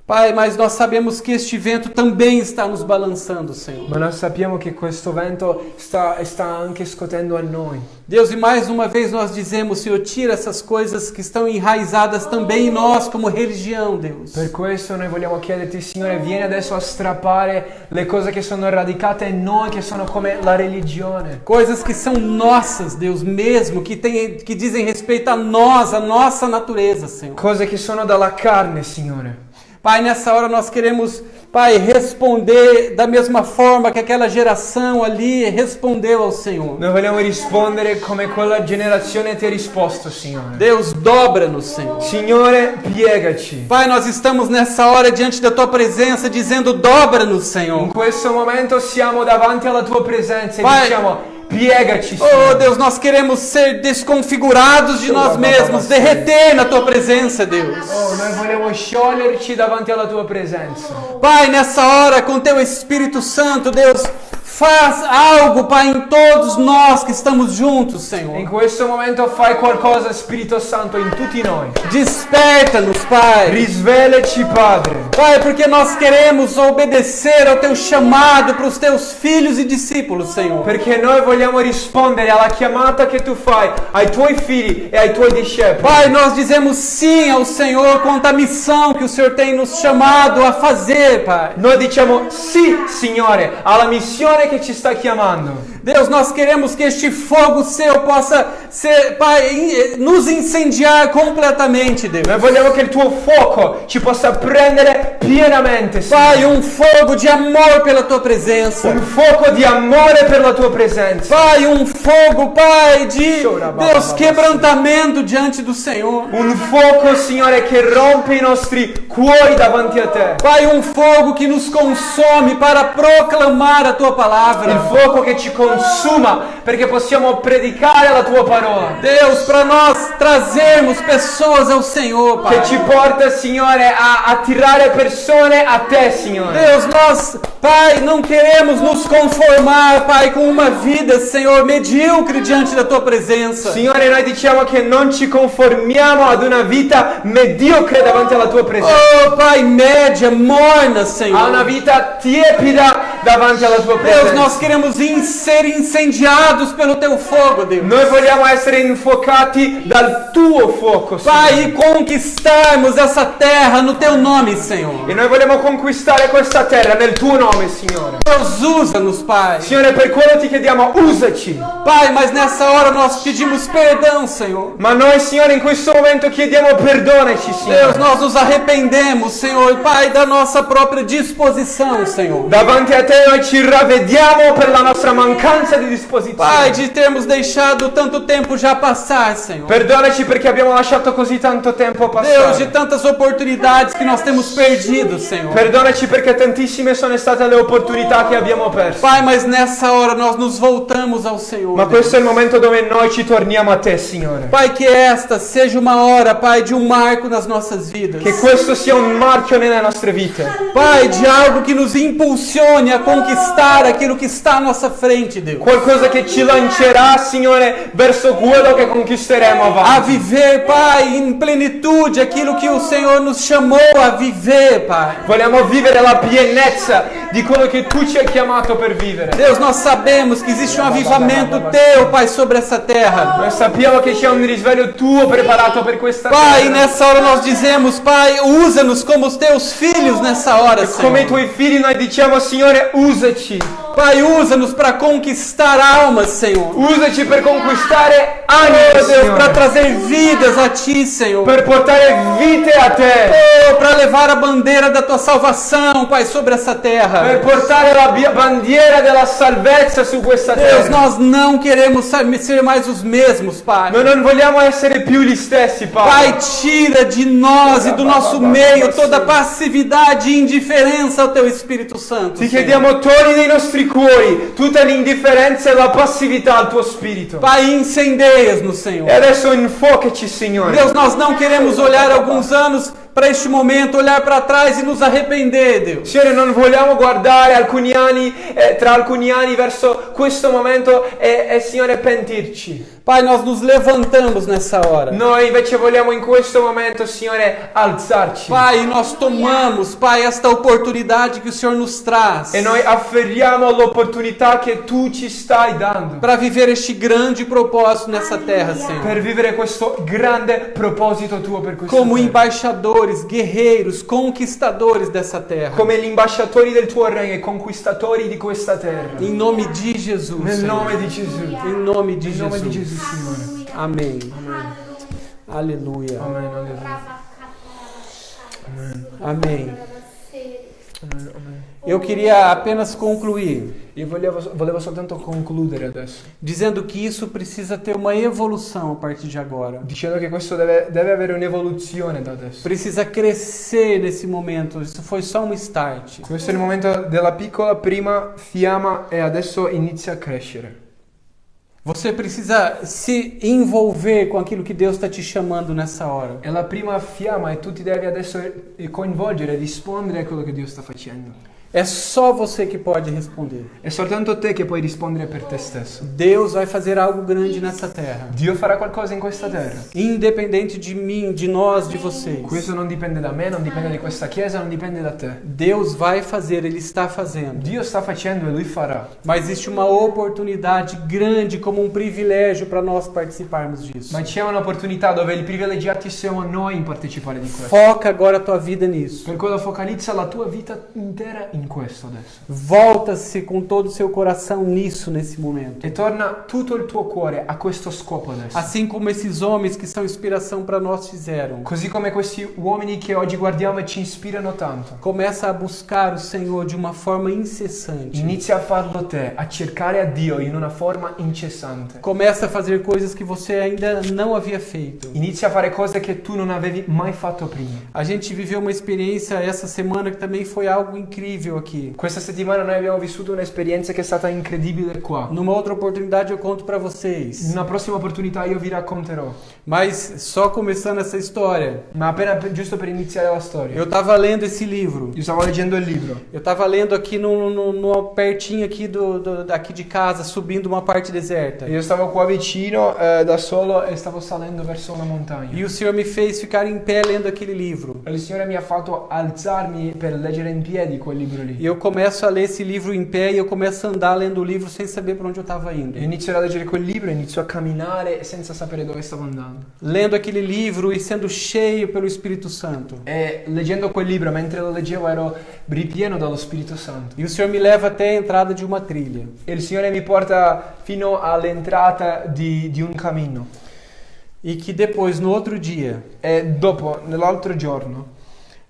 Pai, mas nós sabemos que este vento também está nos balançando, Senhor. Ma noi sappiamo che questo vento sta anche scotendo a noi. Deus, e mais uma vez nós dizemos: Senhor, tira essas coisas que estão enraizadas também em nós como religião, Deus. Per questo noi vogliamo chiederti, Signore, vieni adesso a strappare le cose che sono radicate in noi, che sono come la religione. Coisas que são nossas, Deus, mesmo, que dizem respeito a nós, a nossa natureza, Senhor. Cose che sono dalla carne, Signore. Pai, nessa hora nós queremos, Pai, responder da mesma forma que aquela geração ali respondeu ao Senhor. Noi vogliamo rispondere come quella generazione ti ha risposto, Signore. Deus, dobra-nos, Senhor. Signore, piegaci. Pai, nós estamos nessa hora diante da Tua presença dizendo: dobra-nos, Senhor. In questo momento siamo davanti alla Tua presenza e Pai, diciamo: piegaci, oh Signore. Deus, nós queremos ser desconfigurados de nós mesmos, derreter na Tua presença, Deus. Oh, noi vogliamo scioglierci davanti alla Tua presenza. Pai, nessa hora, com Teu Espírito Santo, Deus, faz algo, Pai, em todos nós que estamos juntos, Senhor. In questo momento fai qualcosa, Spirito Santo, in tutti noi. Desperta-nos, Pai. Risvelaci, Padre. Pai, porque nós queremos obedecer ao Teu chamado para os Teus filhos e discípulos, Senhor. Perché noi vogliamo rispondere alla chiamata che tu fai ai Tuoi figli e ai Tuoi discepoli. Pai, nós dizemos sim ao Senhor quanto à missão que o Senhor tem nos chamado a fazer, Pai. Noi diciamo sì, Signore, alla missione che ci sta chiamando. Deus, nós queremos que este fogo Seu possa ser, Pai, nos incendiar completamente, Deus. Noi vogliamo che il Tuo fuoco ci possa prendere pienamente, Signore. Pai, um fogo de amor pela Tua presença. Un fuoco di amore per la Tua presenza. Pai, um fogo, Pai, de Deus, quebrantamento diante do Senhor. Un fuoco, Signore, che rompe i nostri cuori davanti a Te. Pai, um fogo que nos consome para proclamar a Tua palavra. Il fuoco che ci consuma perché possiamo predicare la Tua parola. Deus, para nós trazermos pessoas ao Senhor, Pai. Che ci porta, Signore, a attirare persone a Te, Signore. Deus, nós, Pai, não queremos nos conformar, Pai, com uma vida, Senhor, medíocre diante da Tua presença. Signore, noi diciamo che non ci conformiamo ad una vita mediocre davanti alla Tua presenza. Oh, Pai, média, morna, Senhor. A una vita tiepida davanti alla Tua presenza. Deus, nós queremos ser incendiados pelo Teu fogo, Deus. Noi vogliamo essere infuocati dal Tuo fuoco, Signore. Pai, e conquistarmos essa terra no Teu nome, Senhor. E noi vogliamo conquistare questa terra nel Tuo nome, Signore. Deus, usa-nos, Pai. Signore, per quello ti chiediamo, usaci. Pai, mas nessa hora nós pedimos perdão, Senhor. Ma noi, Signore, in questo momento chiediamo perdonaci, Signore. Deus, nós nos arrependemos, Senhor, Pai, da nossa própria disposição, Senhor. Davanti a Te te noi ci ravvediamo per la nostra mancanza di disposizione. Pai, de termos deixado tanto tempo já passar, Senhor. Perdonaci perché abbiamo lasciato così tanto tempo Deus, de passare. tantas oportunidades que nós temos perdido, Senhor. Perdonaci perché tantissime sono state le opportunità che abbiamo perso. Pai, mas nessa hora nós nos voltamos ao Senhor. Ma Deus. questo è il momento dove noi ci torniamo a te, Signore. Pai, que esta seja uma hora, Pai, de um marco nas nossas vidas. Che questo sia un marchio nelle nostre vite. Pai, de algo que nos impulsione a conquistar aquilo que está à nossa frente, Deus. Qualcosa che ci lancerà, Signore, verso quello che conquisteremo A avanti. viver, Pai, em plenitude aquilo que o Senhor nos chamou a viver, Pai. Vogliamo vivere la pienezza di quello che tu ci hai chiamato per vivere. Deus, nós sabemos que existe um avivamento Teu, Pai, sobre essa terra. Noi sappiamo che c'è un risveglio tuo preparato per questa Pai, terra. nessa hora nós dizemos, Pai, usa-nos como os Teus filhos nessa hora, Come i Senhor. tuoi figli noi diciamo, Signore, usaci. Pai, usa-nos para conquistar almas, Senhor. Usaci per conquistare Oh, anime, Deus, para Signore. trazer vidas a Ti, Senhor. Per portare vite a te. Oh, para levar a bandeira da Tua salvação, Pai, sobre essa terra. Per portare la bandiera della salvezza su questa Deus, terra. nós não queremos ser mais os mesmos, Pai. Noi non vogliamo essere più gli stessi, Pai, Padre. tira de nós e do nosso meio toda passividade e indiferença ao Teu Espírito Santo. Ti Senhor. chiediamo, togli dai nostri cuori tutta l'indifferenza e la passività al tuo spirito. Pai, incendeias-nos, Senhor. E adesso infuocaci, Signore. Deus, nós não queremos olhar alguns anos para este momento, olhar para trás e nos arrepender, Deus. Signore, non vogliamo guardare alcuni anni, tra alcuni anni verso questo momento e Signore, pentirci. Pai, nós nos levantamos nessa hora. Noi invece vogliamo in questo momento, Signore, alzarci. Pai, nós tomamos, Pai, esta oportunidade que o Senhor nos traz E noi afferriamo l'opportunità che tu ci stai dando para viver este grande propósito nessa terra, Senhor. per vivere questo grande proposito tuo per questa Como terra. embaixadores, guerreiros, conquistadores dessa terra. Come gli ambasciatori del tuo regno e conquistatori di questa terra. Em nome de Jesus, Nel Senhor. nome di Gesù. Em nome de Nel nome di Jesus. Gesù, Signore. Amém. Aleluia. Amen, alleluia. Amém. Amen, amen. Eu queria apenas concluir Io volevo soltanto concludere adesso, dizendo que isso precisa ter uma evolução a partir de agora. dicendo che questo deve avere un'evoluzione da adesso. Precisa crescer nesse momento. Isso foi só um start. Questo è il momento della piccola prima fiamma e adesso inizia a crescere. Você precisa se envolver com aquilo que Deus está te chamando nessa hora. È la prima fiamma e tu ti devi adesso coinvolgere, rispondere a quello che Dio sta facendo. É só você que pode responder. È soltanto te che puoi rispondere per te stesso. Deus vai fazer algo grande nessa terra. Dio farà qualcosa in questa terra. Independente de mim, de nós, de vocês. Questo non dipende da me, non dipende da questa chiesa, non dipende da te. Deus vai fazer, Ele está fazendo. Dio sta facendo e Lui farà. Mas existe uma oportunidade grande como um privilégio para nós participarmos disso. Ma c'è un'opportunità dove i privilegiati siamo noi in partecipare di questo. Foca agora a tua vida nisso. Per quello focalizza la tua vita intera in questo adesso. Volta-se com todo o seu coração nisso nesse momento. E torna tutto il tuo cuore a questo scopo adesso. Assim como esses homens que são inspiração para nós fizeram. Così come questi uomini che oggi guardiamo e ci ispirano tanto. Começa a buscar o Senhor de uma forma incessante. Inizia a farlo te, a cercare a Dio in una forma incessante. Começa a fazer coisas que você ainda não havia feito. Inizia a fare cose che tu non avevi mai fatto prima. A gente viveu uma experiência essa semana que também foi algo incrível aqui. Questa settimana noi abbiamo vissuto un'esperienza che è stata incredibile qua. Numa outra oportunidade eu conto para vocês. In una prossima opportunità io vi racconterò. Mas só começando essa história, Ma appena giusto per iniziare la storia. eu estava lendo esse livro. Io stavo leggendo il libro. Eu estava lendo aqui no pertinho aqui aqui de casa, subindo uma parte deserta. Io stavo qua vicino da solo e stavo salendo verso una montagna. E o Senhor me fez ficar em pé lendo aquele livro. E il Signore mi ha fatto alzarmi per leggere in piedi quel libro lì. E eu começo a ler esse livro em pé e eu começo a andar lendo o livro sem saber para onde eu estava indo. Io inizio a leggere quel libro e inizio a camminare senza sapere dove stavo andando. Lendo aquele livro e sendo cheio pelo Espírito Santo. E leggendo quel libro, mentre lo leggevo, ero ripieno dallo Spirito Santo. E o Senhor me leva até a entrada de uma trilha. E il Signore mi porta fino all'entrata di un cammino. E que depois, no outro dia, E dopo, nell'altro giorno,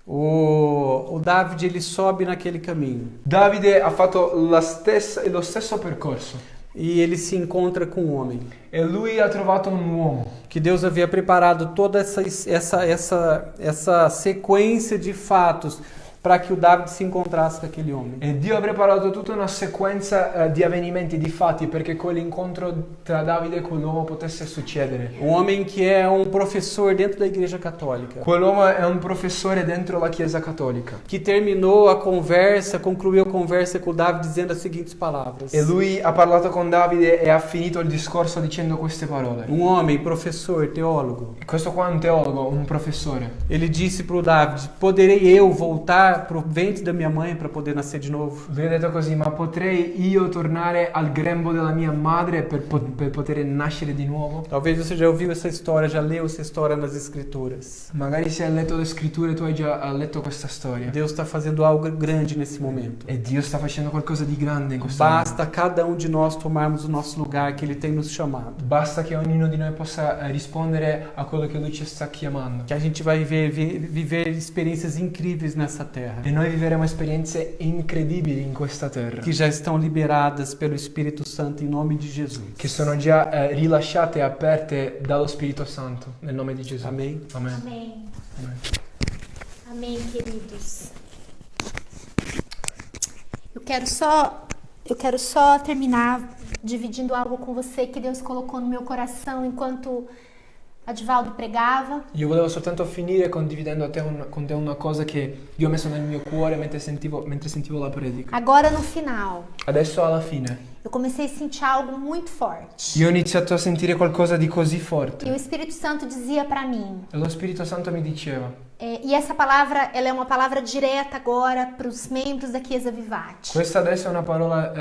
O David, ele sobe naquele caminho Davide ha fatto lo stesso percorso e ele se encontra com um homem e lui ha trovato un uomo que Deus havia preparado toda essa sequência de fatos para que o David se encontrasse com aquele homem. e Dio ha preparato tutta una sequenza di avvenimenti, di fatti, perché quell'incontro tra Davide e quell'uomo potesse succedere. Um homem que é um professor dentro da Igreja Católica, Quell'uomo è un professore dentro la Chiesa Cattolica que terminou a conversa, concluiu a conversa com o David dizendo as seguintes palavras. e lui ha parlato con Davide e ha finito il discorso dicendo queste parole. Um homem, professor, teólogo, Questo qua è un teologo, un professore. ele disse para o David: poderei eu voltar para o ventre da minha mãe para poder nascer de novo? Lui ha detto così: ma potrei io tornare al grembo della mia madre per poter nascere di nuovo? Talvez você já ouviu essa história, já leu essa história nas Escrituras. Magari se hai letto le scritture tu hai già letto questa storia. Deus está fazendo algo grande nesse momento. E Dio sta facendo qualcosa di grande in questo momento. Basta cada um de nós tomarmos o nosso lugar que Ele tem nos chamado. Basta che ognuno di noi possa rispondere a quello che Lui ci sta chiamando. Que a gente vai viver experiências incríveis nessa terra. E noi vivremo esperienze incredibili in questa terra. Que já estão liberadas pelo Espírito Santo em nome de Jesus. Che sono già rilasciate e aperte dallo Spirito Santo. Nel nome di Gesù. Amém? Amen. Amém. Amen. Amém, queridos. Eu quero só terminar dividindo algo com você que Deus colocou no meu coração enquanto Adivaldo pregava. Io volevo soltanto finire condividendo con te una cosa che Dio ha messo nel mio cuore mentre sentivo la predica. Agora no final, Adesso alla fine. eu comecei a sentir algo muito forte. Io ho iniziato a sentire qualcosa di così E forte. o Espírito Santo dizia para mim, E lo Spirito Santo mi diceva. e essa palavra, ela é uma palavra direta agora para os membros da Chiesa Vivati. Questa adesso è una parola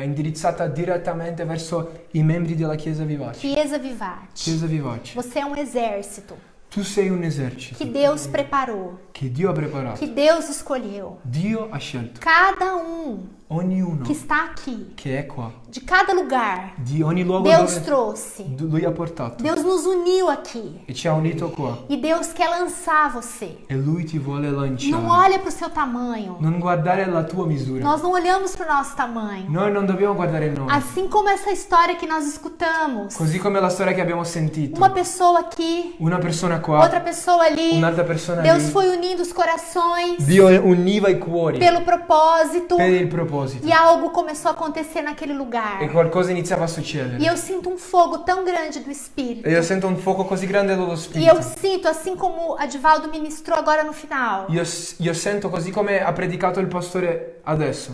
indirizzata direttamente verso i membri della Chiesa Vivace. Chiesa Vivati. Chiesa Vivace. Você é um exército Tu sei un esercito que Deus preparou, che Dio ha preparato. que Deus escolheu. Dio ha scelto. Cada um Ognuno que está aqui, che è qua. de cada lugar, Di ogni luogo Deus dove trouxe. Lui ha portato. Deus nos uniu aqui. E ci ha unito qua. E Deus quer lançar você. E Lui ti vuole Não lanciare. olha para o seu tamanho. Non guardare la tua misura. Nós não olhamos para o nosso tamanho. Noi non dobbiamo guardare noi. Assim como essa história que nós escutamos. Così come la storia che abbiamo sentito. Uma pessoa aqui, Una persona qua, outra pessoa ali. un'altra persona Deus lì. foi unindo os corações Dio univa i cuori pelo propósito. per il proposito. E algo começou a acontecer naquele lugar. E qualcosa iniziava a E succedere. eu sinto um fogo tão grande do Espírito. E io sento un fuoco così grande dello E eu Spirito. sinto, assim como Adivaldo ministrou agora no final, Io sento così come ha predicato il pastore adesso.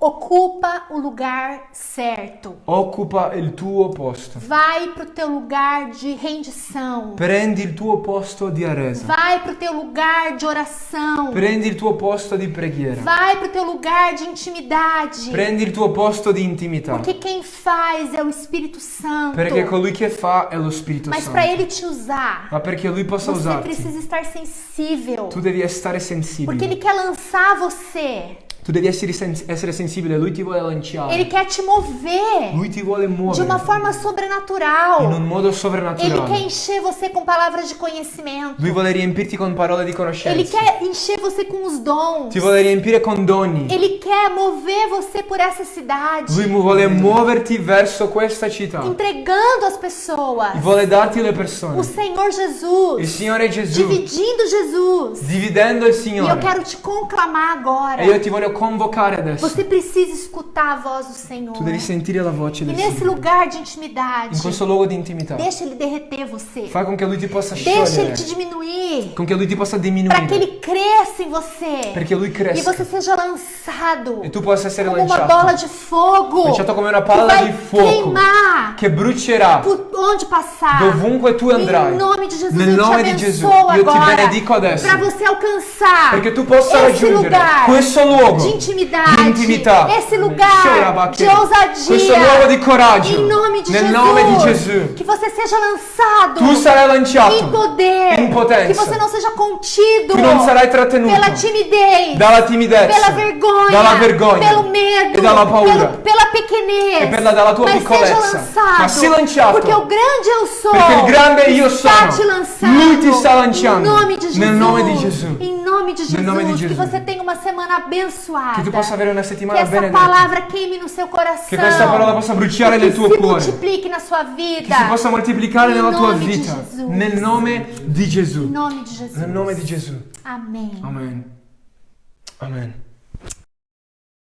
ocupa o lugar certo. Occupa il tuo posto. Vai pro teu lugar de rendição. Prendi il tuo posto di aresa. Vai pro teu lugar de oração. Prendi il tuo posto di preghiera. Vai pro teu lugar de intimidade. Prendi il tuo posto di intimità. Porque quem faz é o Espírito Santo. Perché colui che fa è lo Spirito Mas Santo. para ele te usar, Ma perché lui possa você usarti, precisa estar sensível. tu devi stare Porque sensibile. ele quer lançar você. Tu devi essere sensibile, lui ti vuole lanciare. Ele quer te mover Lui ti vuole de muovere uma forma sobrenatural. in un modo Ele quer sovrannaturale. encher você com palavras de conhecimento. Lui vuole riempirti con parole di Ele conoscenza. quer encher você com os dons. Ti vuole riempire con doni. Ele quer mover você por essa cidade. Lui vuole muoverti verso questa città. Entregando as pessoas. Vuole darti le O persone. Senhor Il Jesus. Signore Gesù. Dividindo Jesus. Dividendo il E eu Signore. quero te conclamar agora. E io ti voglio convocare adesso. Você precisa escutar a voz do Senhor. Tu devi sentire la voce E del nesse Signore. lugar de intimidade, In questo luogo di intimità. deixa Ele derreter você. Fai con che lui ti possa Deixa Ele sciogliere. te diminuir. Con che lui ti possa Para que diminuire. Ele cresça em você. Perché lui E cresca. você seja lançado E tu possa essere como uma bola lanciato. de fogo. Lanciato come una Que palla vai di fuoco. queimar Che brucerà por onde passar. dovunque tu andrai. Em nome de Jesus, Nel eu te nome di Gesù. abençoo Io ti agora. benedico adesso. Para você alcançar Perché tu possa esse raggiungere lugar questo luogo de intimidade, di intimità. esse lugar de ousadia, Questo luogo di coraggio. em nome de Nel Jesus, nome di Gesù. que você seja lançado Tu sarai lanciato em poder, in potenza. que você não seja contido Tu non sarai trattenuto pela timidez, dalla timidezza, pela vergonha, dalla vergogna pelo medo, e dalla paura pela pequenez, e dalla tua mas piccolezza. seja lançado, Ma sii lanciato. porque o grande eu sou Perché il grande io está sono. te lançando, Lui ti sta lanciando. em nome de Jesus, Nel nome di Gesù. em nome nome de Jesus. nome di Que Gesù. você tenha uma semana abençoada. Che tu possa avere una Que settimana essa benedetta. palavra queime no seu coração. Che questa parola possa bruciare que nel tuo se cuore. multiplique na sua Che vida. si possa moltiplicare Em nella tua nome di vita. Gesù. Nel nome di Gesù. Em nome de Jesus. Nel nome di Gesù. Amém. Amen. Amen.